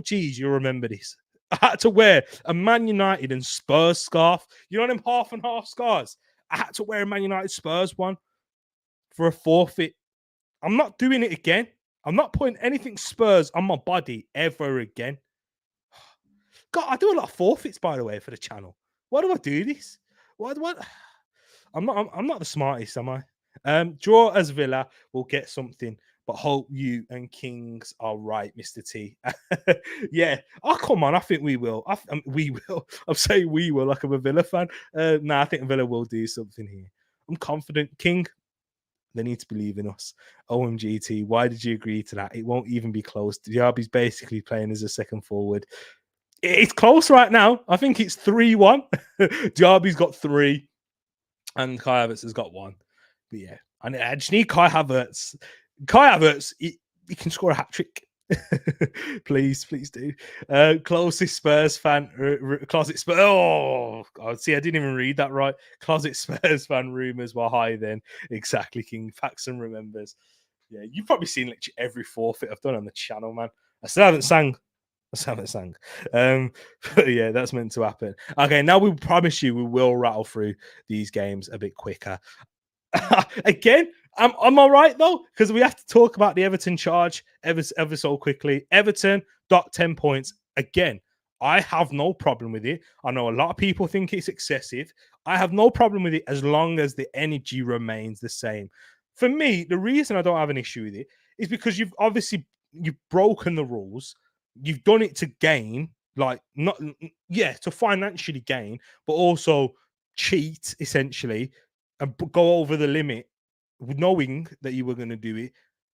geez, you remember this. I had to wear a Man United and Spurs scarf. You know them half and half scarves? I had to wear a Man United Spurs one for a forfeit. I'm not doing it again. I'm not putting anything Spurs on my body ever again. God, I do a lot of forfeits, by the way, for the channel. Why do I do this? What? I'm not the smartest, am I? Draw as Villa will get something, but hope you and Kings are right, Mr. T. Yeah. Oh, come on. I think we will. We will. I'm saying we will, like I'm a Villa fan. I think Villa will do something here. I'm confident. King, they need to believe in us. OMGT, why did you agree to that? It won't even be close. Diaby's basically playing as a second forward. It's close right now. I think it's 3-1. Diaby's got 3, and Kai Havertz has got 1. But yeah, I just need Kai Havertz. Kai Havertz, he can score a hat trick. please do. Closest Spurs fan, closet Spurs. Oh, God, see, I didn't even read that right. Closet Spurs fan rumors were high then. Exactly, King. Paxson remembers. Yeah, you've probably seen literally every forfeit I've done on the channel, man. I still haven't sang. But yeah, that's meant to happen. Okay, now we promise you we will rattle through these games a bit quicker. Again, I'm all right though, because we have to talk about the Everton charge ever so quickly. Everton got 10 points. Again, I have no problem with it. I know a lot of people think it's excessive. I have no problem with it as long as the energy remains the same. For me, the reason I don't have an issue with it is because you've broken the rules. You've done it to gain, to financially gain, but also cheat essentially and go over the limit, knowing that you were going to do it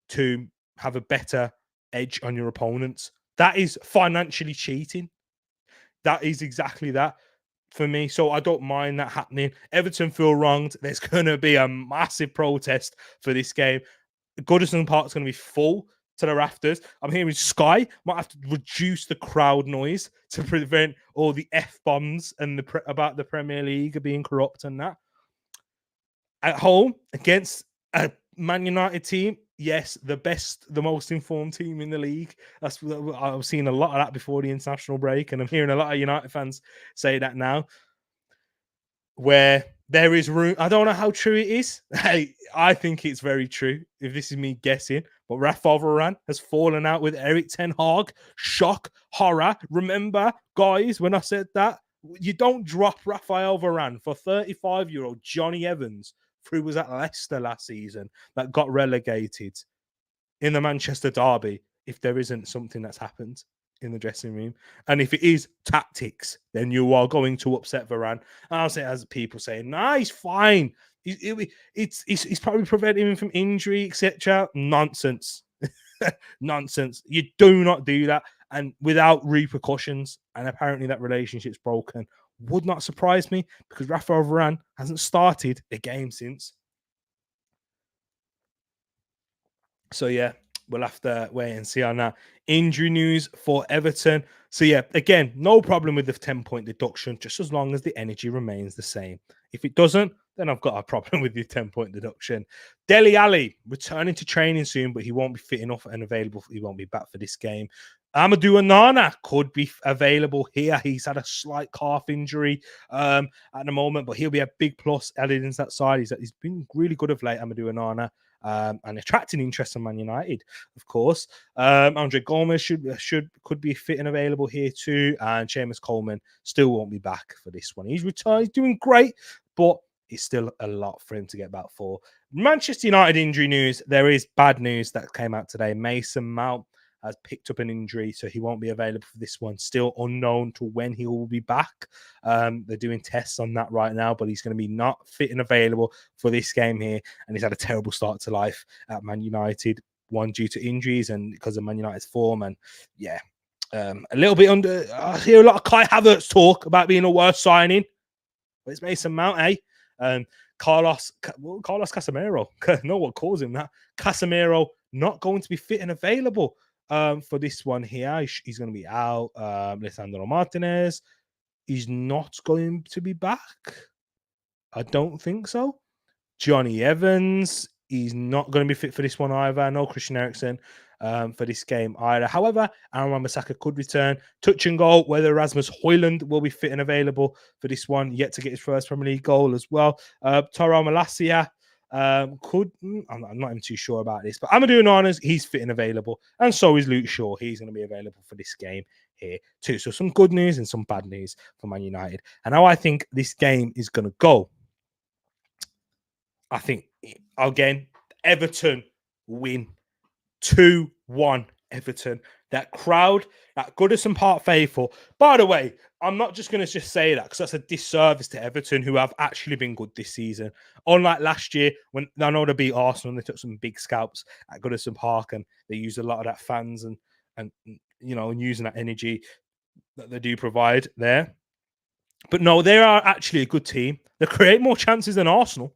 to have a better edge on your opponents. That is financially cheating. That is exactly that for me. So I don't mind that happening. Everton feel wronged. There's going to be a massive protest for this game. Goodison Park's going to be full to the rafters. I'm hearing Sky might have to reduce the crowd noise to prevent all the F-bombs and about the Premier League being corrupt and that. At home against a Man United team, yes, the most informed team in the league. I've seen a lot of that before the international break, and I'm hearing a lot of United fans say that now. Where there is room, I don't know how true it is. Hey, I think it's very true. If this is me guessing, but Rafael Varane has fallen out with Eric Ten Hag. Shock, horror. Remember, guys, when I said that, you don't drop Rafael Varane for 35-year-old Johnny Evans, who was at Leicester last season, that got relegated in the Manchester derby, if there isn't something that's happened in the dressing room. And if it is tactics, then you are going to upset Varane. I'll say, as people say, nah, he's fine. It's probably preventing him from injury, etc. Nonsense. Nonsense. You do not do that. And without repercussions. And apparently that relationship's broken. Would not surprise me, because Rafael Varane hasn't started a game since. So yeah, we'll have to wait and see on that. Injury news for Everton. So yeah, again, no problem with the 10-point deduction, just as long as the energy remains the same. If it doesn't, then I've got a problem with the 10-point deduction. Dele Alli returning to training soon, but he won't be fit enough and available. He won't be back for this game. Amadou Onana could be available here. He's had a slight calf injury at the moment, but he'll be a big plus added into that side. He's been really good of late, Amadou Onana. And attracting interest in Man United, of course. Andre Gomez could be fit and available here too, and Seamus Coleman still won't be back for this one. He's retired, he's doing great, but it's still a lot for him to get back for. Manchester United injury news. There is bad news that came out today. Mason Mount has picked up an injury, so he won't be available for this one. Still unknown to when he will be back. They're doing tests on that right now, but he's going to be not fit and available for this game here. And he's had a terrible start to life at Man United, one due to injuries and because of Man United's form. And yeah, a little bit under. I hear a lot of Kai Havertz talk about being a worst signing. But it's Mason Mount, eh? Carlos Casemiro. No one calls him that. Casemiro not going to be fit and available for this one here. He's going to be out. Lisandro Martinez, he's not going to be back. I don't think so. Johnny Evans, he's not going to be fit for this one either. No Christian Eriksen for this game either. However, Aaron Wan-Bissaka could return. Touch and goal, whether Rasmus Højlund will be fit and available for this one. Yet to get his first Premier League goal as well. Taro Malacia could. I'm not even too sure about this, but Amadou Onana's, he's fit and available. And so is Luke Shaw. He's going to be available for this game here too. So some good news and some bad news for Man United. And how I think this game is going to go. I think, again, Everton win 2-1 Everton. That crowd, that Goodison Park faithful. By the way, I'm not just going to just say that because that's a disservice to Everton, who have actually been good this season. Unlike last year, when I know they beat Arsenal and they took some big scalps at Goodison Park and they used a lot of that fans and using that energy that they do provide there. But no, they are actually a good team. They create more chances than Arsenal.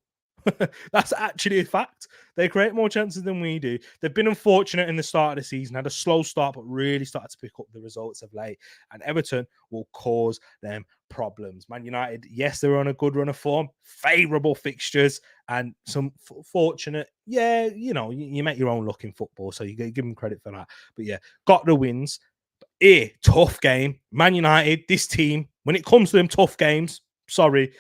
That's actually a fact. They create more chances than we do. They've been unfortunate in the start of the season, had a slow start, but really started to pick up the results of late. And Everton will cause them problems. Man United, yes, they're on a good run of form, favourable fixtures, and some fortunate. Yeah, you make your own luck in football, so you give them credit for that. But yeah, got the wins. Tough game. Man United, this team, when it comes to them tough games, sorry,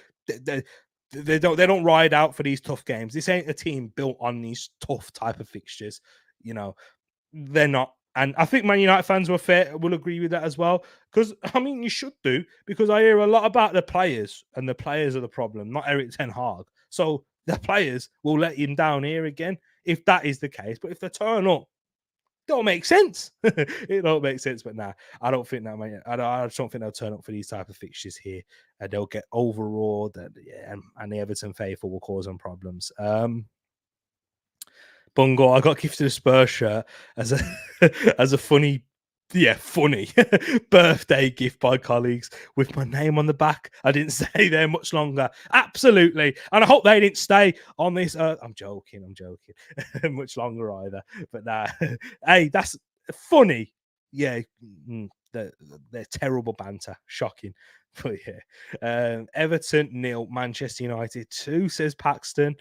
they don't ride out for these tough games. This ain't a team built on these tough type of fixtures. They're not. And I think Man United fans will agree with that as well. Because, you should do. Because I hear a lot about the players. And the players are the problem, not Erik ten Hag. So the players will let him down here again, if that is the case. But if they turn up, it don't make sense. It don't make sense. But nah, I don't think that, man. I just don't think they'll turn up for these type of fixtures here. And they'll get overawed. And the Everton faithful will cause them problems. Bungo, I got gifted a Spurs shirt as a funny birthday gift by colleagues with my name on the back. I didn't stay there much longer. Absolutely. And I hope they didn't stay on this. I'm joking. Much longer either. But nah. Hey, that's funny. Yeah. They're terrible banter. Shocking. But yeah, Everton 0, Manchester United 2, says Paxton.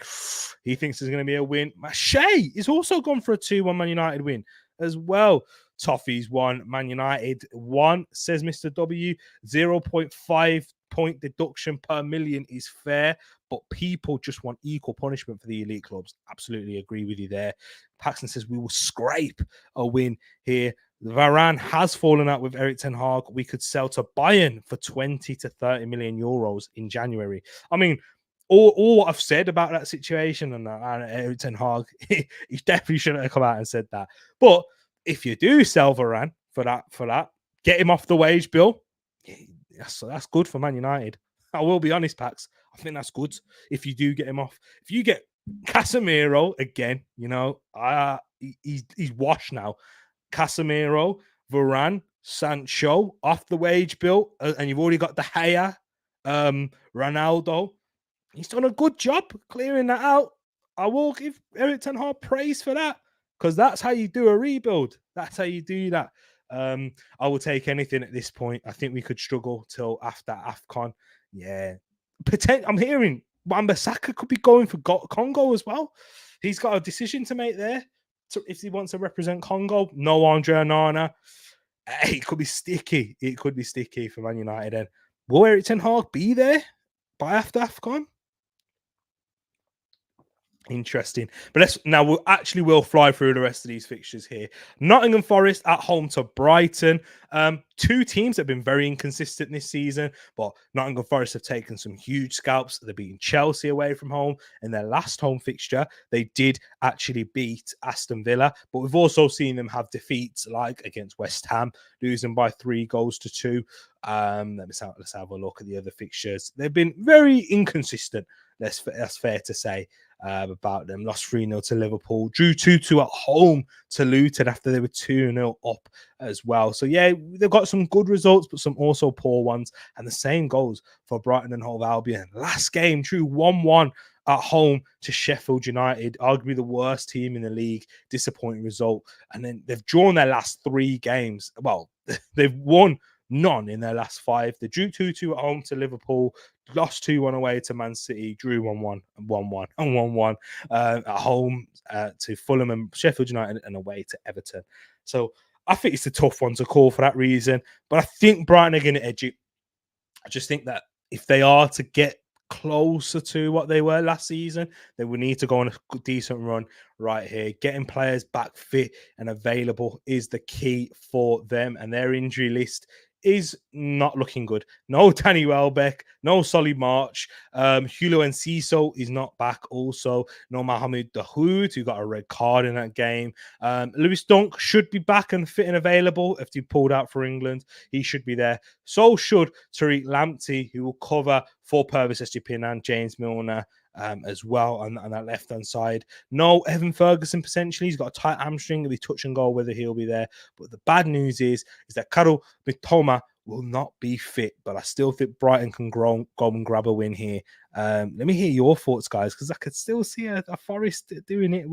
He thinks there's going to be a win. Shea is also gone for a 2-1 Man United win as well. Toffees 1, Man United 1, says Mr. W. 0.5 point deduction per million is fair, but people just want equal punishment for the elite clubs. Absolutely agree with you there. Paxton says we will scrape a win here. Varane has fallen out with Erik ten Hag. We could sell to Bayern for 20 to 30 million euros in January. All what I've said about that situation and Erik ten Hag, he definitely shouldn't have come out and said that. But if you do sell Varane for that, get him off the wage bill. That's good for Man United. I will be honest, Pax. I think that's good if you do get him off. If you get Casemiro again, he's washed now. Casemiro, Varane, Sancho off the wage bill, and you've already got De Gea, Ronaldo. He's done a good job clearing that out. I will give Erik ten Hag praise for that because that's how you do a rebuild. That's how you do that. I will take anything at this point. I think we could struggle till after AFCON. Yeah. I'm hearing Wan-Bissaka could be going for Congo as well. He's got a decision to make there. If he wants to represent Congo, no Andre Onana. It could be sticky. It could be sticky for Man United. And will Erik ten Hag be there by after AFCON? Interesting. But let's now we'll fly through the rest of these fixtures here. Nottingham Forest at home to Brighton. Two teams that have been very inconsistent this season, but Nottingham Forest have taken some huge scalps. They're beating Chelsea away from home. In their last home fixture, they did actually beat Aston Villa, but we've also seen have defeats against West Ham, losing by 3-2. Let's have a look at the other fixtures. They've been very inconsistent. That's fair to say. About them. Lost 3-0 to Liverpool, drew 2-2 at home to Luton after they were 2-0 up as well. So, yeah, they've got some good results, but some also poor ones. And the same goes for Brighton and Hove Albion. Last game, drew 1-1 at home to Sheffield United, arguably the worst team in the league. Disappointing result. And then they've drawn their last 3 games. Well, they've won none in their last 5. They drew 2-2 at home to Liverpool, lost 2-1 away to Man City, drew 1-1 and 1-1 and 1-1 at home to Fulham and Sheffield United, and away to Everton. So I think it's a tough one to call for that reason. But I think Brighton are going to edge it. I just think that if they are to get closer to what they were last season, they will need to go on a decent run right here. Getting players back fit and available is the key for them, and their injury list is not looking good. No Danny Welbeck, no Solly March. Hulo Enciso is not back also. No Mohamed Dahoud, who got a red card in that game. Lewis Dunk should be back and fit and available if he pulled out for England. He should be there. So should Tereak Lamptey, who will cover for Purvis Estupin and James Milner as well on that left-hand side. No Evan Ferguson potentially. He's got a tight hamstring. It'll be touch and go whether he'll be there. But the bad news is that Karol Mitoma will not be fit. But I still think Brighton can go and grab a win here. Let me hear your thoughts, guys, because I could still see a Forest doing it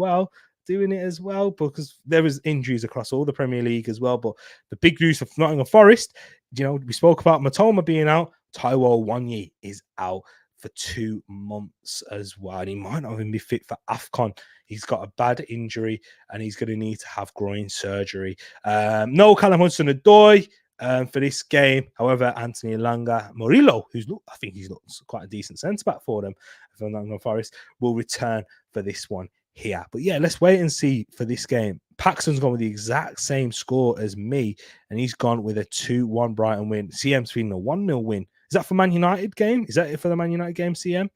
as well, because there was injuries across all the Premier League as well. But the big news for Nottingham Forest, we spoke about Mitoma being out. Taiwo Wanyi is out for 2 months as well. And he might not even be fit for AFCON. He's got a bad injury and he's going to need to have groin surgery. No Callum Hudson-Odoi for this game. However, Anthony Elanga Murillo, I think he's looked quite a decent centre-back for them, for Nottingham Forest, will return for this one here. But yeah, let's wait and see for this game. Paxton's gone with the exact same score as me, and he's gone with a 2-1 Brighton win. CM's feeling a 1-0 win. Is that for Man United game? Is that it for the Man United game, CM?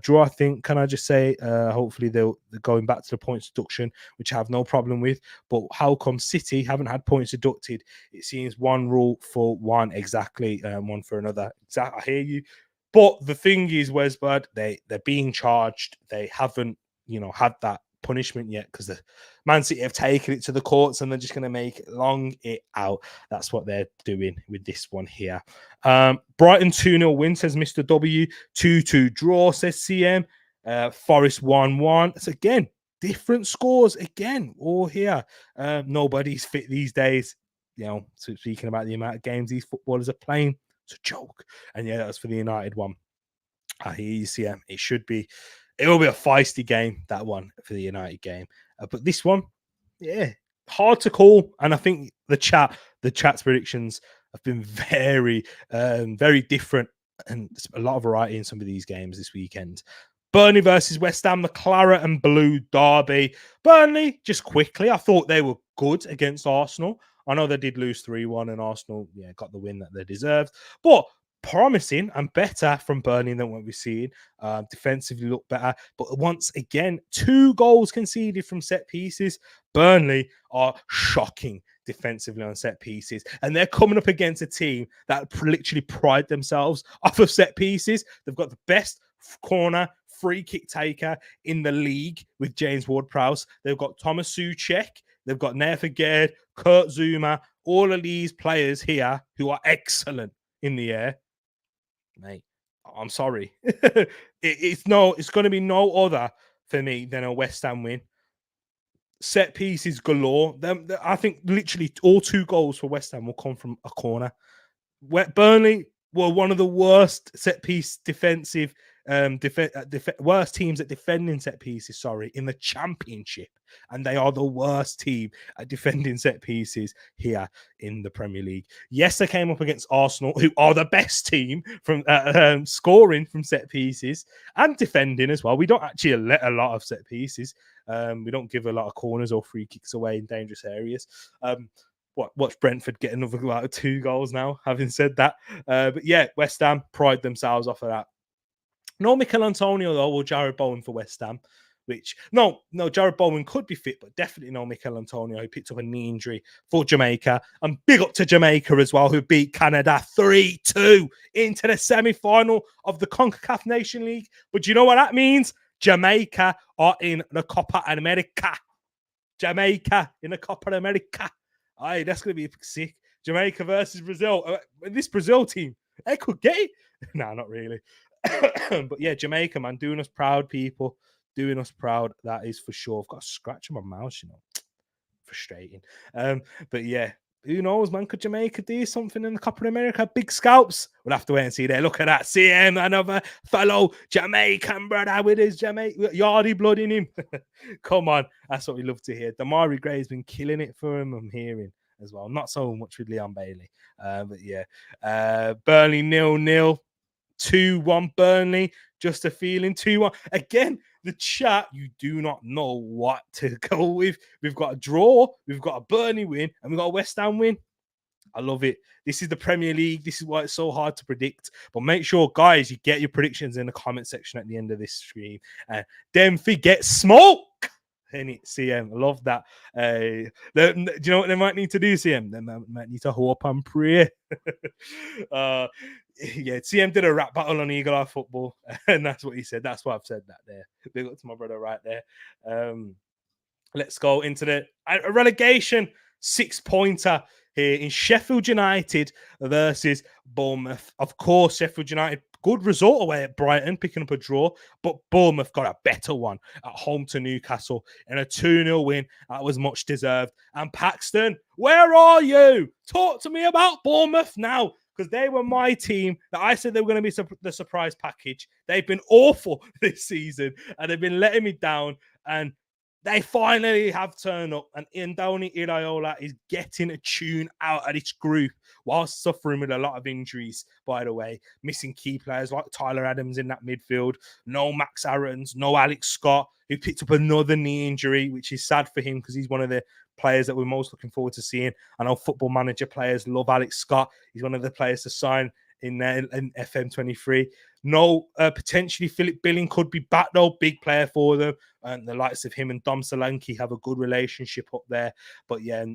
Draw, I think, can I just say, hopefully they're going back to the points deduction, which I have no problem with. But how come City haven't had points deducted? It seems one rule for one exactly, one for another. I hear you. But the thing is, Wesbud, they're being charged. They haven't, had that punishment yet, because the Man City have taken it to the courts and they're just going to make it out. That's what they're doing with this one here. Brighton 2-0 win, says Mr. W. 2-2 draw, says CM. Forest 1-1. It's again different scores again all here. Nobody's fit these days. Speaking about the amount of games these footballers are playing, it's a joke. And yeah, that was for the United one. I hear you, CM. It will be a feisty game, that one, for the United game. But this one, yeah, hard to call. And I think the chat's predictions have been very, very different, and there's a lot of variety in some of these games this weekend. Burnley versus West Ham, the claret and blue derby. Burnley, just quickly, I thought they were good against Arsenal. I know they did lose 3-1 and Arsenal, got the win that they deserved. But promising and better from Burnley than what we've seen. Defensively look better. But once again, 2 goals conceded from set pieces. Burnley are shocking defensively on set pieces. And they're coming up against a team that literally pride themselves off of set pieces. They've got the best corner free kick taker in the league with James Ward-Prowse. They've got Thomas Souček. They've got Nefer Gerd, Kurt Zouma, all of these players here who are excellent in the air. Mate, I'm sorry. It's going to be no other for me than a West Ham win. Set pieces galore. I think literally all 2 goals for West Ham will come from a corner. Burnley were one of the worst set piece defensive worst teams at defending set pieces, in the championship, and they are the worst team at defending set pieces here in the Premier League. Yes, they came up against Arsenal, who are the best team from scoring from set pieces and defending as well. We don't actually let a lot of set pieces. We don't give a lot of corners or free kicks away in dangerous areas. Watch Brentford get another 2 goals now, having said that. But yeah, West Ham pride themselves off of that. No Mikel Antonio, though, or Jared Bowen for West Ham. No, Jared Bowen could be fit, but definitely no Mikel Antonio, who picked up a knee injury for Jamaica. And big up to Jamaica as well, who beat Canada 3-2 into the semi-final of the CONCACAF Nation League. But do you know what that means? Jamaica are in the Copa America. Jamaica in the Copa America. Aye, that's going to be sick. Jamaica versus Brazil. This Brazil team, they could get it. No, not really. But yeah, Jamaica, man, doing us proud, people. Doing us proud, that is for sure. I've got a scratch on my mouse, frustrating. But yeah, who knows, man? Could Jamaica do something in the Copa America? Big scalps. We'll have to wait and see there. Look at that. CM, another fellow Jamaican brother with his Yardie blood in him. Come on. That's what we love to hear. Damari Gray's been killing it for him, I'm hearing as well. Not so much with Leon Bailey. But yeah. Burnley 0-0. 2-1 Burnley. Just a feeling. 2-1. Again, the chat, you do not know what to go with. We've got a draw, we've got a Burnley win, and we've got a West Ham win. I love it. This is the Premier League. This is why it's so hard to predict. But make sure, guys, you get your predictions in the comment section at the end of this stream. And don't forget smoke. CM, I love that. Do you know what they might need to do, CM? They might need to hope and pray. Yeah, CM did a rap battle on Eagle Eye Football, and that's what he said. That's why I've said that there. Big up to my brother right there. Let's go into the relegation 6-pointer here in Sheffield United versus Bournemouth. Of course, Sheffield United, good result away at Brighton, picking up a draw, but Bournemouth got a better one at home to Newcastle in a 2-0 win. That was much deserved. And Paxton, where are you? Talk to me about Bournemouth now, because they were my team that I said they were going to be the surprise package. They've been awful this season, and they've been letting me down, and they finally have turned up, and Ndoni Iraola is getting a tune out of this group while suffering with a lot of injuries, by the way. Missing key players like Tyler Adams in that midfield. No Max Aarons, no Alex Scott, who picked up another knee injury, which is sad for him because he's one of the players that we're most looking forward to seeing. I know Football Manager players love Alex Scott. He's one of the players to sign in FM23. No, potentially Philip Billing could be back though, big player for them, and the likes of him and Dom Solanke have a good relationship up there. But yeah,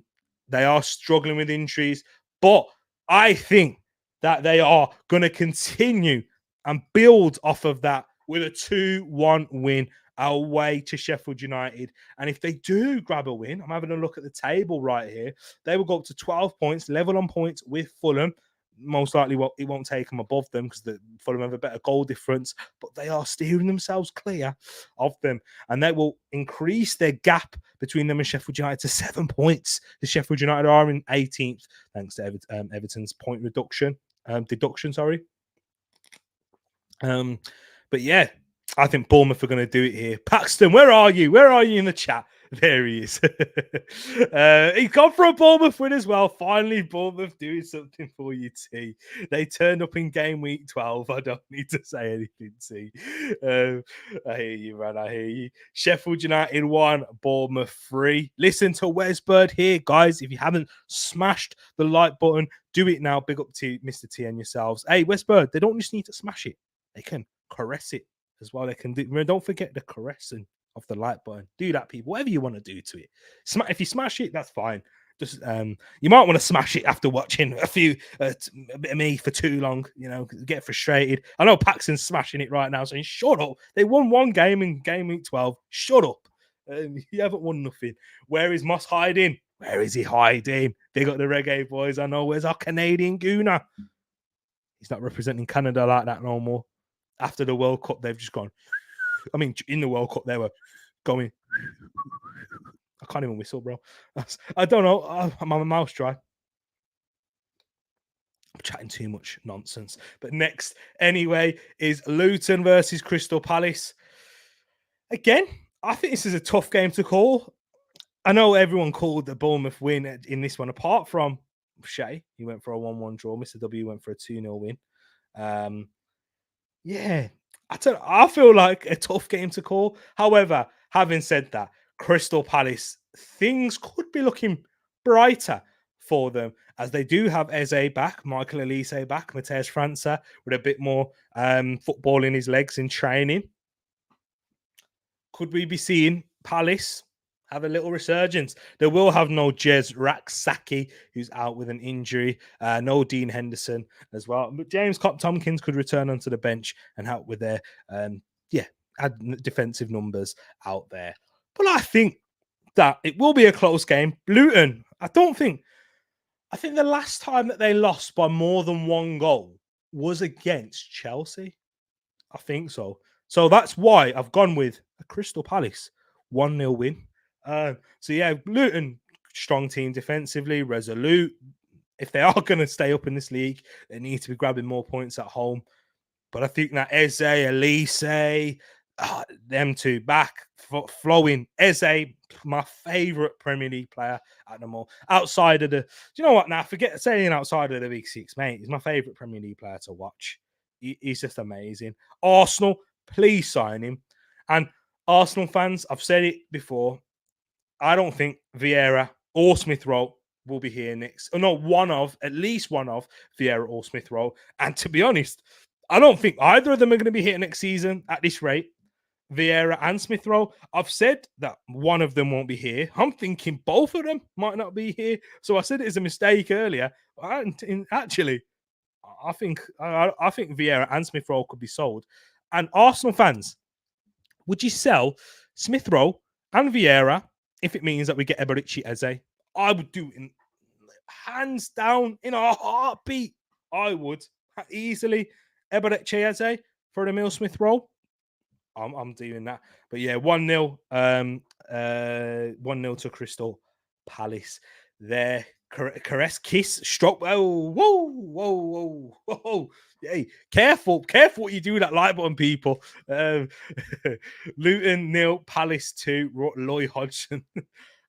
they are struggling with injuries, but I think that they are going to continue and build off of that with a 2-1 win away to Sheffield United. And if they do grab a win, I'm having a look at the table right here, they will go up to 12 points, level on points with Fulham. Most likely it won't take them above them because the Fulham have a better goal difference, but they are steering themselves clear of them, and they will increase their gap between them and Sheffield United to 7 points. The Sheffield United are in 18th thanks to Everton's point deduction. But yeah, I think Bournemouth are going to do it here. Paxton, where are you? Where are you in the chat? There he is. He's gone for a Bournemouth win as well. Finally, Bournemouth doing something for you, T. They turned up in game week 12. I don't need to say anything, T. I hear you, man. I hear you. Sheffield United 1, Bournemouth 3. Listen to Wes Bird here, guys. If you haven't smashed the like button, do it now. Big up to Mr. T and yourselves. Hey, Wes Bird, they don't just need to smash it. They can caress it as well. They can do. Don't forget the caressing of the like button. Do that, people. Whatever you want to do to it. If you smash it, that's fine. Just you might want to smash it after watching a bit of me for too long. Get frustrated. I know Paxton's smashing it right now, saying, "Shut up." They won one game in game week 12. Shut up. You haven't won nothing. Where is Moss hiding? Where is he hiding? They got the reggae boys. I know. Where's our Canadian Gooner? He's not representing Canada like that no more. After the World Cup, they've just gone. I mean, in the World Cup, they were going. I can't even whistle, bro. I don't know. My mouth's dry. I'm chatting too much nonsense. But next, anyway, is Luton versus Crystal Palace. Again, I think this is a tough game to call. I know everyone called the Bournemouth win in this one, apart from Shay. He went for a 1-1 draw. Mr. W went for a 2-0 win. Um, yeah, I feel like a tough game to call. However, having said that, Crystal Palace, things could be looking brighter for them as they do have Eze back, Michael Elise back, Matej França with a bit more football in his legs in training. Could we be seeing Palace have a little resurgence? They will have no Jez Raksaki, who's out with an injury, no Dean Henderson as well. But James Tompkins could return onto the bench and help with their, add defensive numbers out there. But I think that it will be a close game. Luton, I think the last time that they lost by more than one goal was against Chelsea. I think so. So that's why I've gone with a Crystal Palace 1-0 win. So yeah, Luton, strong team defensively, resolute. If they are going to stay up in this league, they need to be grabbing more points at home. But I think that Eze, Elise, them two back, flowing. Eze, my favourite Premier League player at the moment. Outside of the, do you know what? Now, forget saying outside of the Big Six, mate. He's my favourite Premier League player to watch. He's just amazing. Arsenal, please sign him. And Arsenal fans, I've said it before. I don't think Vieira or Smith Rowe will be here next. Or not at least one of Vieira or Smith Rowe. And to be honest, I don't think either of them are going to be here next season at this rate. Vieira and Smith Rowe. I've said that one of them won't be here. I'm thinking both of them might not be here. So I said it as a mistake earlier. Actually, I think Vieira and Smith Rowe could be sold. And Arsenal fans, would you sell Smith Rowe and Vieira if it means that we get Eberici Eze? I would do it hands down in a heartbeat. I would easily Eberici Eze for Emil Smith Rowe. I'm doing that. But yeah, 1-0. 1-0 to Crystal Palace. There. Caress, kiss, stroke. Whoa. Hey, careful what you do with that like button, people. Luton 0, Palace 2, Loy Hodgson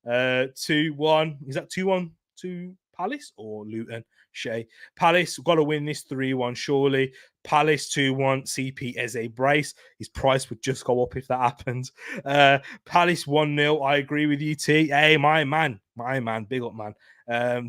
2-1. Is that 2-1 to Palace or Luton? Shay. Palace got to win this 3-1, surely. Palace 2-1, CP Eze Brace. His price would just go up if that happens. Palace 1-0. I agree with you, T. Hey, my man. Big up, man.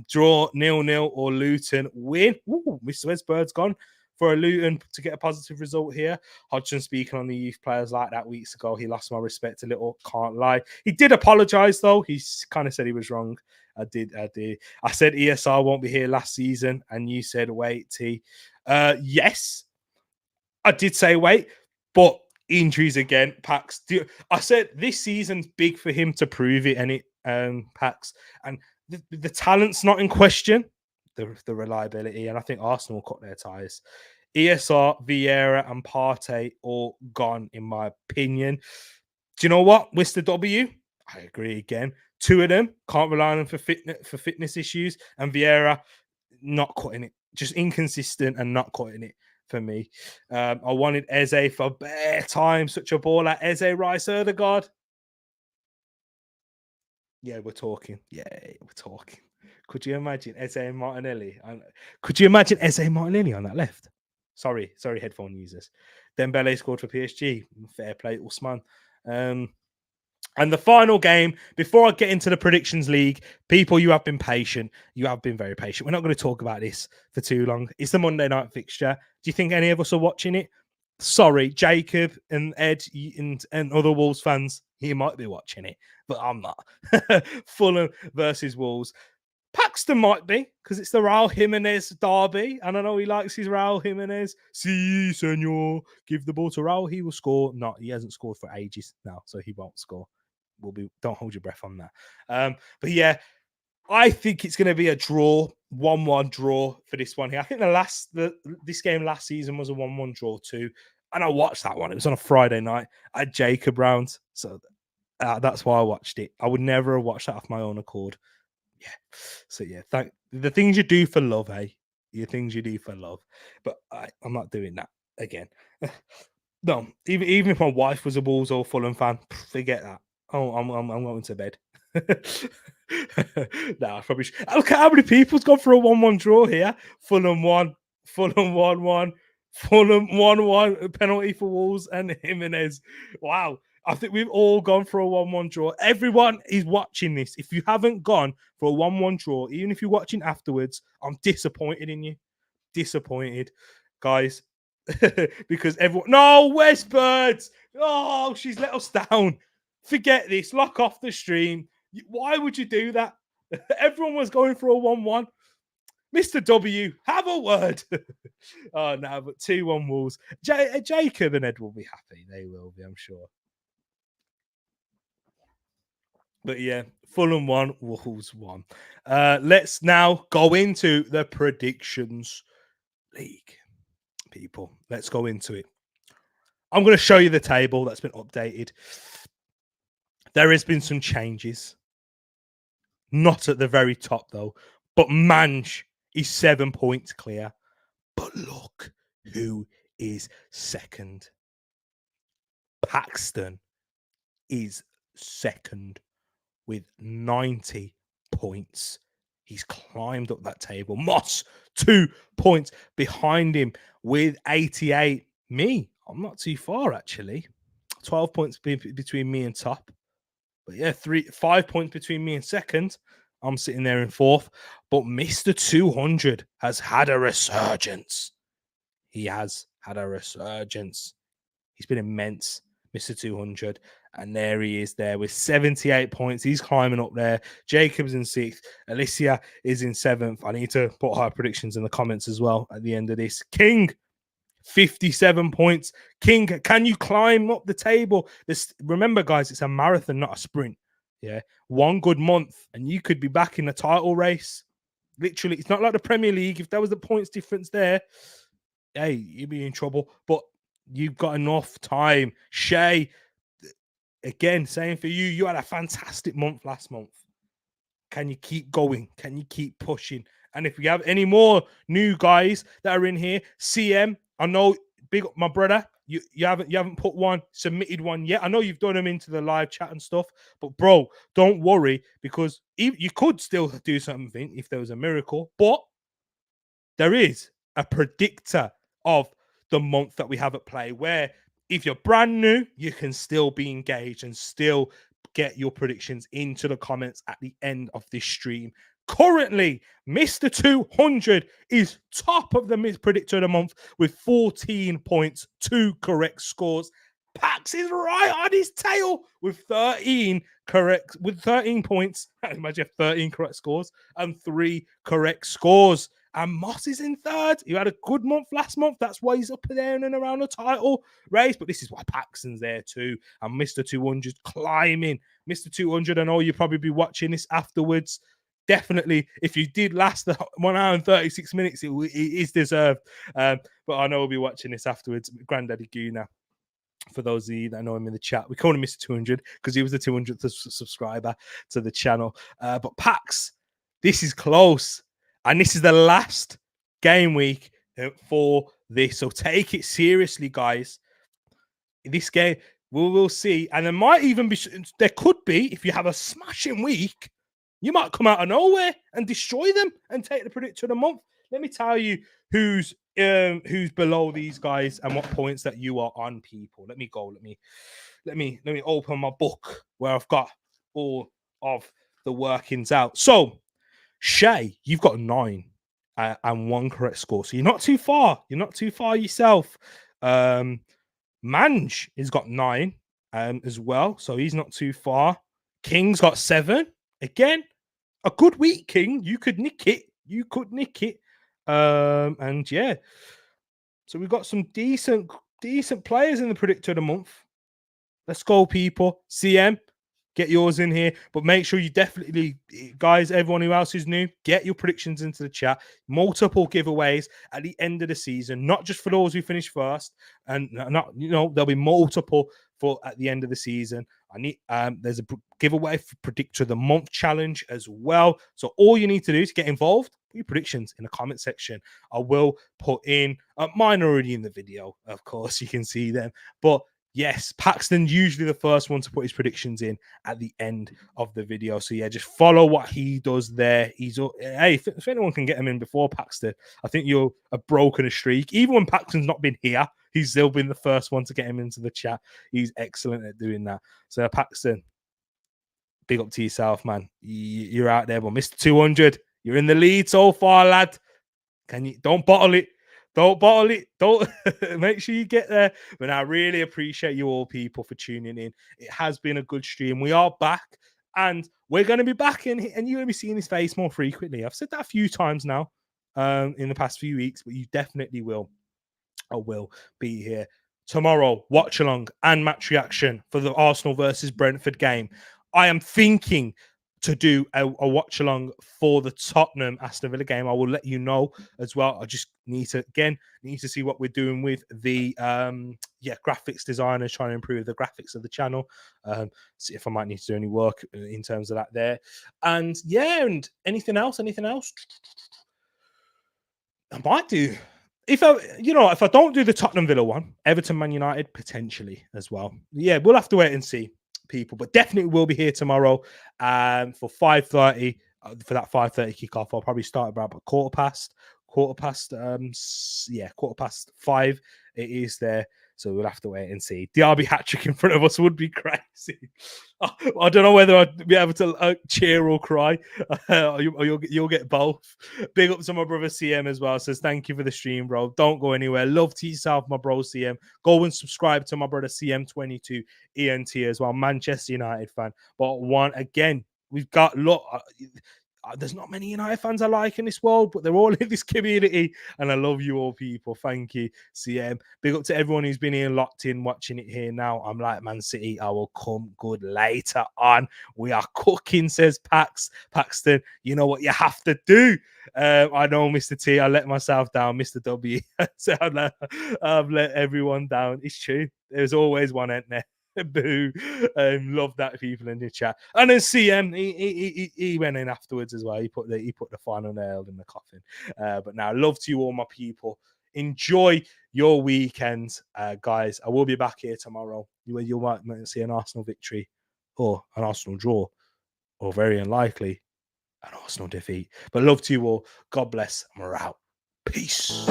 Draw 0-0 or Luton win. Ooh, Mr. Westbird's gone for a Luton to get a positive result here. Hodgson speaking on the youth players like that weeks ago. He lost my respect a little. Can't lie. He did apologise, though. He kind of said he was wrong. I did. I said ESR won't be here last season, and you said wait, T. Yes, I did say wait, but injuries again, Pax. I said this season's big for him to prove it, and it, Pax, and the talent's not in question, the reliability, and I think Arsenal will cut their ties. ESR, Vieira, and Partey all gone, in my opinion. Do you know what, Mr. W? I agree again. Two of them can't rely on them for fitness issues, and Vieira not cutting it, just inconsistent and not cutting it for me. I wanted Eze for bare time, such a baller. Eze, Rice, Erdegaard. Yeah, we're talking. Could you imagine Eze and Martinelli? Could you imagine Eze and Martinelli on that left? Sorry, headphone users. Dembele scored for PSG. Fair play, Usman. And the final game, before I get into the predictions league, people, you have been patient. You have been very patient. We're not going to talk about this for too long. It's the Monday night fixture. Do you think any of us are watching it? Sorry, Jacob and Ed and other Wolves fans, he might be watching it, but I'm not. Fulham versus Wolves. Paxton might be, because it's the Raul Jimenez derby, and I know he likes his Raul Jimenez. Si, senor. Give the ball to Raul, he will score. Not, he hasn't scored for ages now, so he won't score. Don't hold your breath on that. But yeah, I think it's going to be a draw, 1-1 draw for this one here. I think this game last season was a 1-1 draw too, and I watched that one. It was on a Friday night at Jacob Round, so that's why I watched it. I would never have watched that off my own accord. Yeah. So yeah, the things you do for love, eh? Your things you do for love. But I'm not doing that again. No, even if my wife was a Wolves or Fulham fan, forget that. Oh, I'm going to bed. Nah, I probably should. Look at how many people's gone for a 1-1 draw here. Fulham 1, Fulham 1-1, Fulham 1-1, penalty for Wolves and Jimenez. Wow. I think we've all gone for a 1-1 draw. Everyone is watching this. If you haven't gone for a 1-1 draw, even if you're watching afterwards, I'm disappointed in you. Disappointed, guys. Because everyone, no, Westbirds. Oh, she's let us down. Forget this. Lock off the stream. Why would you do that? Everyone was going for a 1-1. Mr. W, have a word. Oh, no, but 2-1 Wolves. Jacob and Ed will be happy. They will be, I'm sure. But yeah, Fulham 1, Wolves 1. Let's now go into the predictions league. People, let's go into it. I'm going to show you the table that's been updated. There has been some changes. Not at the very top, though. But Manch is 7 points clear. But look who is second. Paxton is second with 90 points. He's climbed up that table. Moss, 2 points behind him with 88. Me, I'm not too far, actually. 12 points between me and top. But yeah, 5 points between me and second. I'm sitting there in fourth. But Mr. 200 has had a resurgence. He has had a resurgence. He's been immense, Mr. 200. And there he is there with 78 points. He's climbing up there. Jacob's in sixth. Alicia is in seventh. I need to put her predictions in the comments as well at the end of this. King, 57 points. King, can you climb up the table? Remember, guys, it's a marathon, not a sprint. Yeah. 1 good month, and you could be back in the title race. Literally, it's not like the Premier League. If there was the points difference there, hey, you'd be in trouble. But you've got enough time. Shay, again, same for you. You had a fantastic month last month. Can you keep going? Can you keep pushing? And if we have any more new guys that are in here, CM, I know, big up my brother. You haven't put one, submitted one yet. I know you've done them into the live chat and stuff, but bro, don't worry, because you could still do something if there was a miracle, but there is a predictor of the month that we have at play, where if you're brand new, you can still be engaged and still get your predictions into the comments at the end of this stream. Currently, Mr. 200 is top of the predictor of the month with 14 points, 2 correct scores. Pax is right on his tail with 13 points. Imagine 13 correct scores and 3 correct scores. And Moss is in third. He had a good month last month. That's why he's up there and around the title race. But this is why Paxton's there too. And Mr. 200 climbing. Mr. 200, I know you'll probably be watching this afterwards. Definitely, if you did last the 1 hour and 36 minutes, it is deserved. But I know we'll be watching this afterwards. Granddaddy Guna, for those of you that know him in the chat, we call him Mr. 200 because he was the 200th subscriber to the channel. But Pax, this is close. And this is the last game week for this. So take it seriously, guys. This game, we will see. And there might even be, there could be, if you have a smashing week, you might come out of nowhere and destroy them and take the predictor of the month. Let me tell you who's below these guys and what points that you are on, people. Let me go. Let me open my book where I've got all of the workings out. So, Shay, you've got 9 and 1 correct score. So you're not too far. You're not too far yourself. Manj has got 9 as well. So he's not too far. King's got 7. Again, a good week, King. You could nick it. And yeah. So we've got some decent players in the predictor of the month. Let's go, people. CM. Get yours in here, but make sure you definitely, guys, everyone who else is new, get your predictions into the chat. Multiple giveaways at the end of the season, not just for those who finish first, and not, there'll be multiple for at the end of the season. I need there's a giveaway for Predictor of the Month challenge as well. So all you need to do to get involved, put your predictions in the comment section. I will put in mine already in the video, of course, you can see them. But yes, Paxton's usually the first one to put his predictions in at the end of the video. So yeah, just follow what he does there. Hey, if anyone can get him in before Paxton, I think you'll have broken a streak. Even when Paxton's not been here, he's still been the first one to get him into the chat. He's excellent at doing that. So Paxton, big up to yourself, man. You're out there, but Mr. 200, you're in the lead so far, lad. Don't bottle it. Don't bottle it. Don't make sure you get there. But I really appreciate you all people for tuning in. It has been a good stream. We are back and we're going to be back and you're going to be seeing his face more frequently. I've said that a few times now in the past few weeks, but you definitely will. I will be here tomorrow. Watch along and match reaction for the Arsenal versus Brentford game. I am thinking to do a watch along for the Tottenham Aston Villa game. I will let you know as well. I just need to see what we're doing with the graphics designers, trying to improve the graphics of the channel. See if I might need to do any work in terms of that there. And and anything else? I might do. If I don't do the Tottenham Villa one, Everton Man United potentially as well. Yeah, we'll have to wait and see, people, but definitely will be here tomorrow for 5:30 for that 5:30 kickoff. I'll probably start about quarter past 5. It is there, so we'll have to wait and see. Derby hat trick in front of us would be crazy. I don't know whether I'd be able to cheer or cry. You'll get both. Big up to my brother CM as well. Says thank you for the stream, bro. Don't go anywhere. Love to yourself, my bro CM. Go and subscribe to my brother CM22 ENT as well. Manchester United fan. But we've got there's not many United fans I like in this world, but they're all in this community, and I love you all, people. Thank you, CM. Big up to everyone who's been here, locked in, watching it here now. I'm like Man City. I will come good later on. We are cooking, says Paxton. You know what you have to do. I know, Mr. T. I let myself down, Mr. W. So I've let everyone down. It's true. There's always one, ain't there? Boo. Love that, people in the chat. And then CM, he went in afterwards as well. He put the final nail in the coffin. But now, love to you all, my people. Enjoy your weekend, guys. I will be back here tomorrow. You might see an Arsenal victory or an Arsenal draw, or very unlikely an Arsenal defeat. But love to you all. God bless, and we're out. Peace.